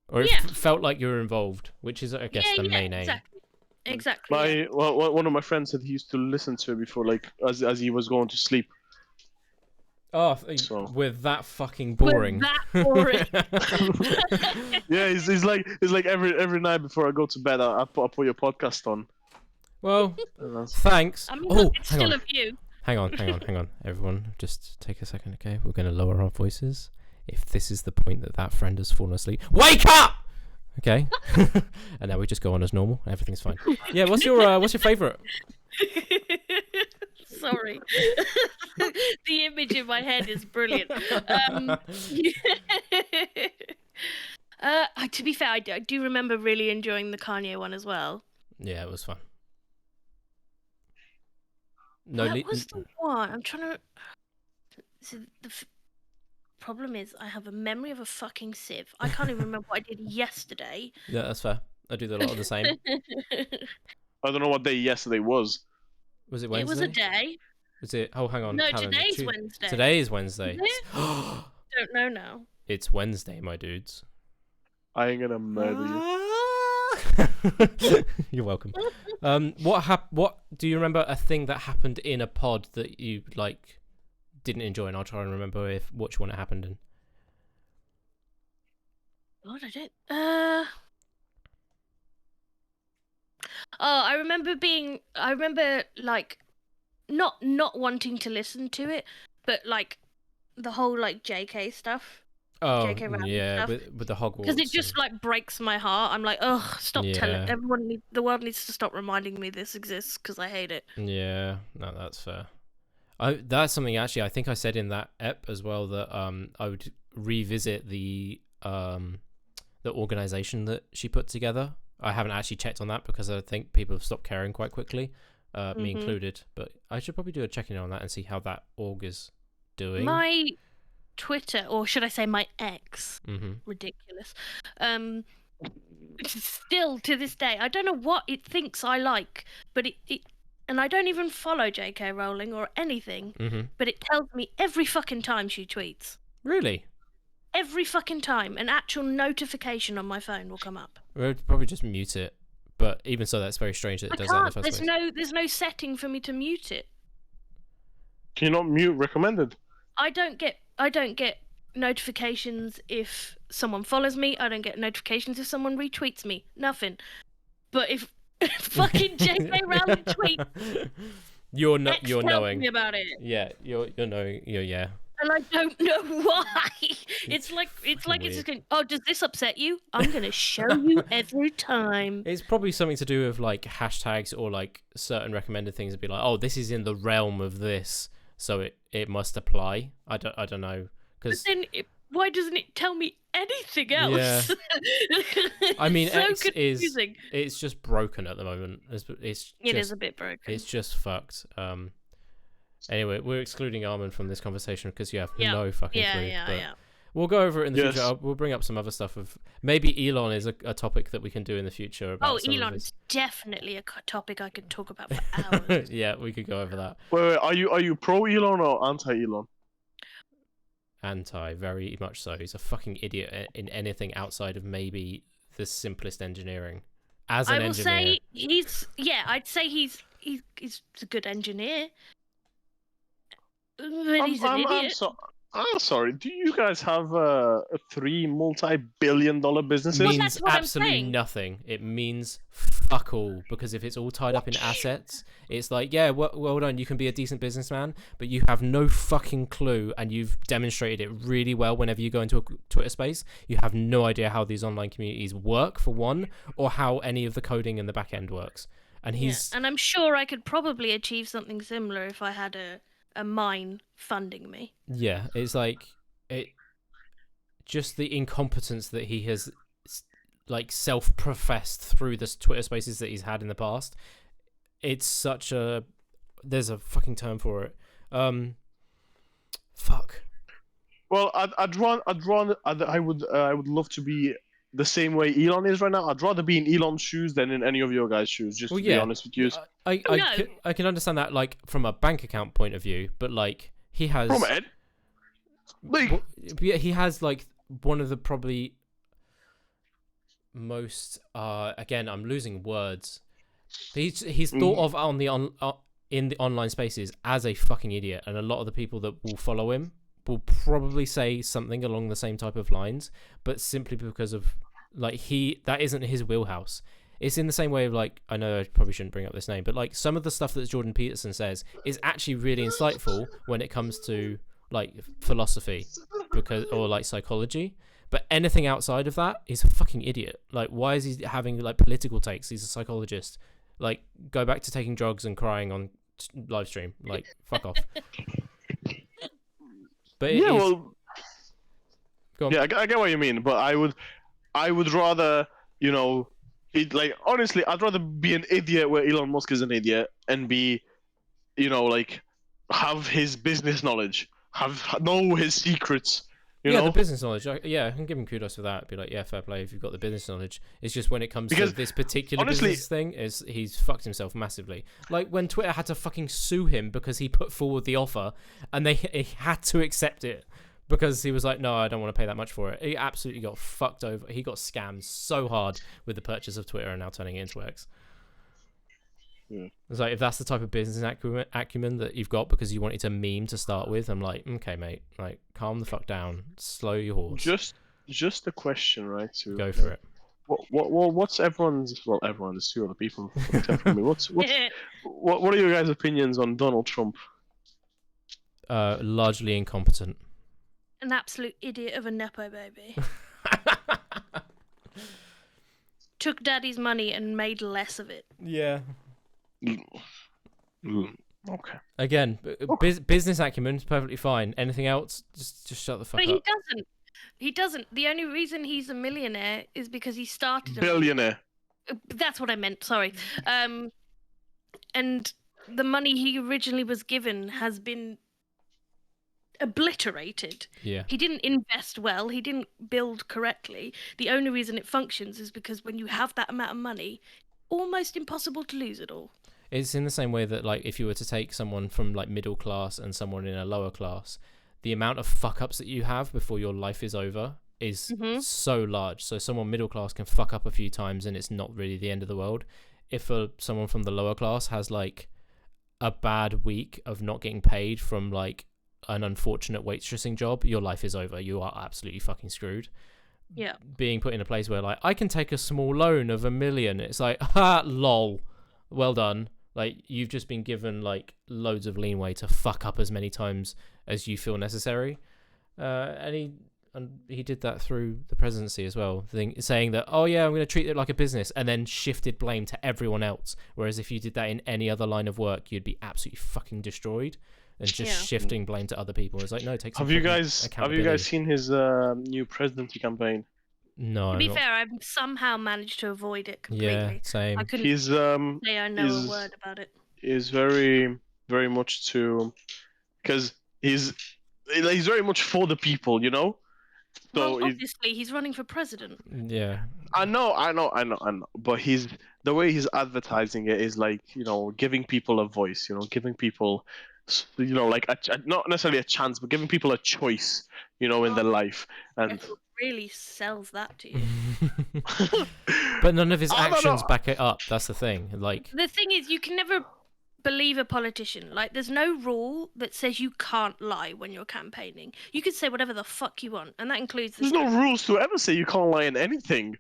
or it felt like you were involved, which is, I guess, the main aim.
Exactly.
One of my friends said he used to listen to it before, like as he was going to sleep.
Oh, so. With that fucking boring.
Yeah, he's like every night before I go to bed, I put your podcast on.
Well, thanks.
I mean, it's still a view.
Hang on, everyone, just take a second, okay? We're going to lower our voices. If this is the point that friend has fallen asleep, wake up! Okay, and now we just go on as normal. Everything's fine. Yeah, what's your favorite?
Sorry, the image in my head is brilliant. To be fair, I do remember really enjoying the Kanye one as well.
Yeah, it was fun.
What was the one? I'm trying to. So the problem is, I have a memory of a fucking sieve. I can't even remember what I did yesterday.
Yeah, that's fair. I do a lot of the same.
I don't know what day yesterday was.
Was it Wednesday?
It was a day.
Was it? Oh, hang on.
No,
calendar.
today's Wednesday.
Today is Wednesday.
Don't know now.
It's Wednesday, my dudes.
I ain't gonna murder
you. You're welcome. What do you remember a thing that happened in a pod that you like didn't enjoy? And I'll try and remember which one it happened in.
God, I don't. Oh, I remember like not wanting to listen to it, but like the whole like JK stuff.
Oh,
JK Rowling
yeah,
stuff.
with the Hogwarts.
Because it just like breaks my heart. I'm like, ugh, stop telling everyone. The world needs to stop reminding me this exists because I hate it.
Yeah, no, that's fair. That's something actually I think I said in that ep as well, that I would revisit the organization that she put together. I haven't actually checked on that because I think people have stopped caring quite quickly, me included. But I should probably do a check-in on that and see how that org is doing.
My Twitter, or should I say my X, ridiculous. Still to this day, I don't know what it thinks I like, but it and I don't even follow J.K. Rowling or anything, but it tells me every fucking time she tweets.
Really?
Every fucking time, an actual notification on my phone will come up.
We'll probably just mute it, but even so, that's very strange that it does that in the first place.
There's no setting for me to mute it.
Can you not mute recommended?
I don't get notifications if someone follows me. I don't get notifications if someone retweets me. Nothing. But if fucking JK Rowling tweets,
you're
tells
knowing
me about it.
Yeah, you're knowing. Yeah.
And I don't know why. It's like it's just going, oh, does this upset you? I'm gonna show you every time.
It's probably something to do with like hashtags or like certain recommended things to be like, oh, this is in the realm of this, so it must apply. I don't know, because
then why doesn't it tell me anything else?
Yeah. I mean,
so
X
confusing.
it's just broken at the moment. It
is a bit broken.
It's just fucked. Anyway, we're excluding Armand from this conversation because you have no fucking clue. Yeah. We'll go over it in the future. We'll bring up some other stuff. Maybe Elon is a topic that we can do in the future. About
Elon's definitely a topic I could talk about for hours.
Yeah, we could go over that.
Wait, are you pro Elon or anti Elon?
Anti, very much so. He's a fucking idiot in anything outside of maybe the simplest engineering. As an engineer,
say he's. Yeah, I'd say he's a good engineer. But he's an idiot.
I'm sorry. Do you guys have 3 multi-billion-dollar businesses?
Means absolutely nothing. It means fuck all, because if it's all tied up in assets, it's like, yeah, well done. You can be a decent businessman, but you have no fucking clue, and you've demonstrated it really well. Whenever you go into a Twitter space, you have no idea how these online communities work, for one, or how any of the coding in the back end works. And
and I'm sure I could probably achieve something similar if I had a mine funding me.
Yeah, it's like just the incompetence that he has like self-professed through the Twitter spaces that he's had in the past. It's such a there's a fucking term for it. Fuck.
Well, I would love to be the same way Elon is right now. I'd rather be in Elon's shoes than in any of your guys' shoes, just to be honest with you.
I can understand that, like, from a bank account point of view, but, like, he has...
From Ed? Like...
He has, like, one of the probably most... again, I'm losing words. He's thought of in the online spaces as a fucking idiot, and a lot of the people that will follow him will probably say something along the same type of lines, but simply because of, like, that isn't his wheelhouse. It's in the same way of, like, I know I probably shouldn't bring up this name, but, like, some of the stuff that Jordan Peterson says is actually really insightful when it comes to, like, philosophy or like psychology. But anything outside of that, he's a fucking idiot. Like, why is he having, like, political takes? He's a psychologist. Like, go back to taking drugs and crying on live stream. Like, fuck off. But
yeah, well, yeah, I get what you mean, but I would rather, you know, honestly, I'd rather be an idiot where Elon Musk is an idiot and be, you know, like, have his business knowledge, know his secrets. You know?
The business knowledge. I can give him kudos for that. Be like, yeah, fair play if you've got the business knowledge. It's just when it comes to this particular business thing, he's fucked himself massively. Like when Twitter had to fucking sue him because he put forward the offer, and he had to accept it because he was like, no, I don't want to pay that much for it. He absolutely got fucked over. He got scammed so hard with the purchase of Twitter and now turning it into X. Yeah. It's like, if that's the type of business acumen that you've got because you wanted to meme to start with, I'm like, okay, mate, like, calm the fuck down, slow your horse.
Just a question, right?
Go for it.
What's everyone's? Well, everyone. There's 2 other people except for me. What are your guys' opinions on Donald Trump?
Largely incompetent.
An absolute idiot of a nepo baby. Took daddy's money and made less of it.
Yeah.
Okay.
Again, business acumen is perfectly fine. Anything else, just shut the fuck up.
But he doesn't. The only reason he's a millionaire is because he started
billionaire.
That's what I meant. Sorry. And the money he originally was given has been obliterated.
Yeah.
He didn't invest well. He didn't build correctly. The only reason it functions is because when you have that amount of money, almost impossible to lose it all.
It's in the same way that, like, if you were to take someone from, like, middle class and someone in a lower class, the amount of fuck-ups that you have before your life is over is so large. So someone middle class can fuck up a few times and it's not really the end of the world. If someone from the lower class has, like, a bad week of not getting paid from, like, an unfortunate waitressing job, your life is over. You are absolutely fucking screwed. being put in a place where like I can take a small loan of $1 million. It's like, ha, lol, well done. Like you've just been given like loads of leeway to fuck up as many times as you feel necessary. And he did that through the presidency as well, saying that, oh yeah, I'm going to treat it like a business, and then shifted blame to everyone else. Whereas if you did that in any other line of work, you'd be absolutely fucking destroyed. And just shifting blame to other people. It's like, no, take some accountability.
Have you guys seen his new presidency campaign?
No.
To be fair, I've somehow managed to avoid it completely.
Yeah, same.
I couldn't say I know a word about it.
Is very, very much because he's very much for the people, you know.
So well, obviously he's running for president.
Yeah.
I know. But the way he's advertising it is like, you know, giving people a voice, you know, giving people, you know, like not necessarily a chance, but giving people a choice, you know, in their life. And
who really sells that to you?
But none of his actions back it up. That's the thing. Like
the thing is, you can never believe a politician. Like, there's no rule that says you can't lie when you're campaigning. You can say whatever the fuck you want, and that includes.
There's no rules to ever say you can't lie in anything.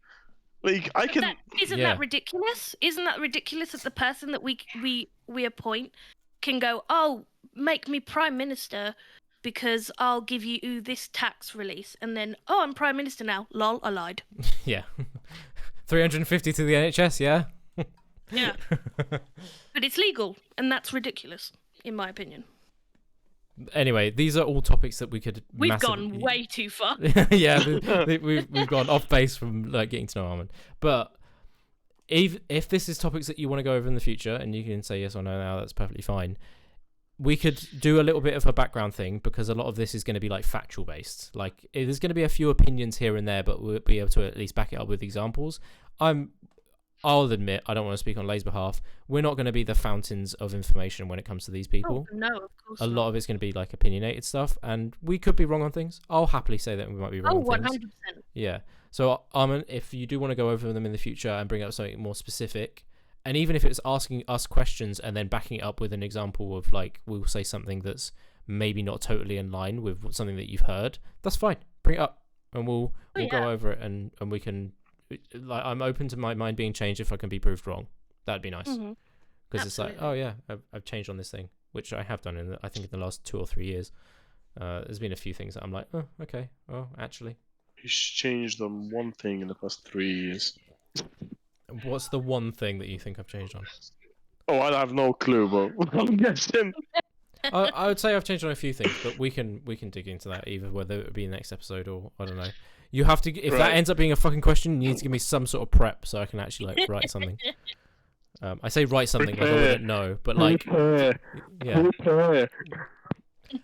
Like I can.
Isn't that ridiculous? Isn't that ridiculous that the person that we appoint can go, oh, make me prime minister because I'll give you this tax release, and then, oh, I'm prime minister now. Lol, I lied.
Yeah. 350 to the NHS, yeah?
Yeah. But it's legal, and that's ridiculous, in my opinion.
Anyway, these are all topics that we could.
We've gone way too far.
Yeah, we've gone off base from like getting to know Armand. But if this is topics that you want to go over in the future, and you can say yes or no now, that's perfectly fine. We could do a little bit of a background thing, because a lot of this is going to be like factual based. Like there's going to be a few opinions here and there, but we'll be able to at least back it up with examples. I'll admit, I don't want to speak on Ley's behalf. We're not going to be the fountains of information when it comes to these people.
Oh, no, of course
A lot of it's going to be like opinionated stuff, and we could be wrong on things. I'll happily say that we might be wrong on things.
100%.
Yeah. So, Armand, if you do want to go over them in the future and bring up something more specific, and even if it's asking us questions and then backing it up with an example of, like, we'll say something that's maybe not totally in line with something that you've heard, that's fine. Bring it up, and we'll go over it, and we can... Like, I'm open to my mind being changed if I can be proved wrong. That'd be nice, because it's like, oh yeah, I've changed on this thing, which I have done I think in the last 2 or 3 years. There's been a few things that I'm like, oh okay, oh actually.
He's changed on one thing in the past 3 years.
What's the one thing that you think I've changed on?
Oh, I have no clue, but I'm guessing.
I would say I've changed on a few things, but we can dig into that, either whether it be next episode or I don't know. You have to, if that ends up being a fucking question, you need to give me some sort of prep so I can actually like write something. I say write something, like I wouldn't know, but like, yeah.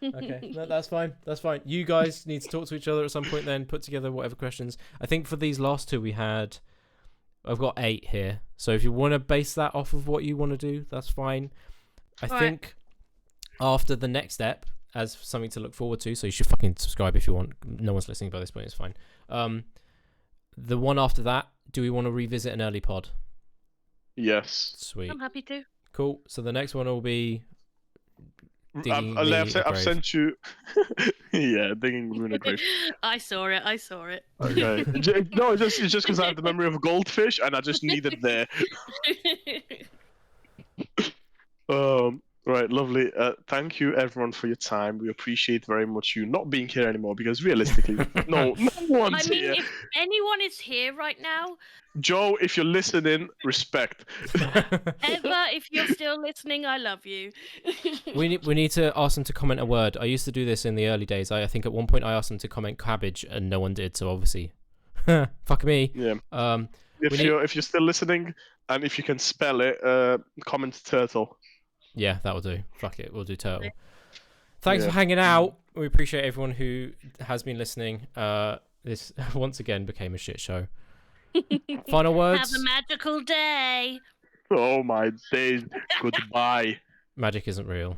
Okay, no, that's fine. That's fine. You guys need to talk to each other at some point, then put together whatever questions. I think for these last two I've got 8 here. So if you want to base that off of what you want to do, that's fine. I think after the next step, as something to look forward to, so you should fucking subscribe if you want. No one's listening by this point, it's fine. The one after that, do we want to revisit an early pod?
Yes.
Sweet.
I'm happy to.
Cool. So the next one will be
I've sent you. Yeah, digging Rune a grave.
I saw it.
Okay. No, it's just because I have the memory of a goldfish, and I just need it there. Right, lovely. Thank you, everyone, for your time. We appreciate very much you not being here anymore, because realistically, no one's here.
If anyone is here right now,
Joe, if you're listening, respect.
Eva, if you're still listening, I love you.
we need to ask them to comment a word. I used to do this in the early days. I think at one point I asked them to comment cabbage, and no one did. So obviously, fuck me.
Yeah. If you're still listening, and if you can spell it, comment turtle.
Yeah, that will do. Fuck it, we'll do turtle. Thanks for hanging out. We appreciate everyone who has been listening. This once again became a shit show. Final words.
Have a magical day.
Oh my days. Goodbye.
Magic isn't real.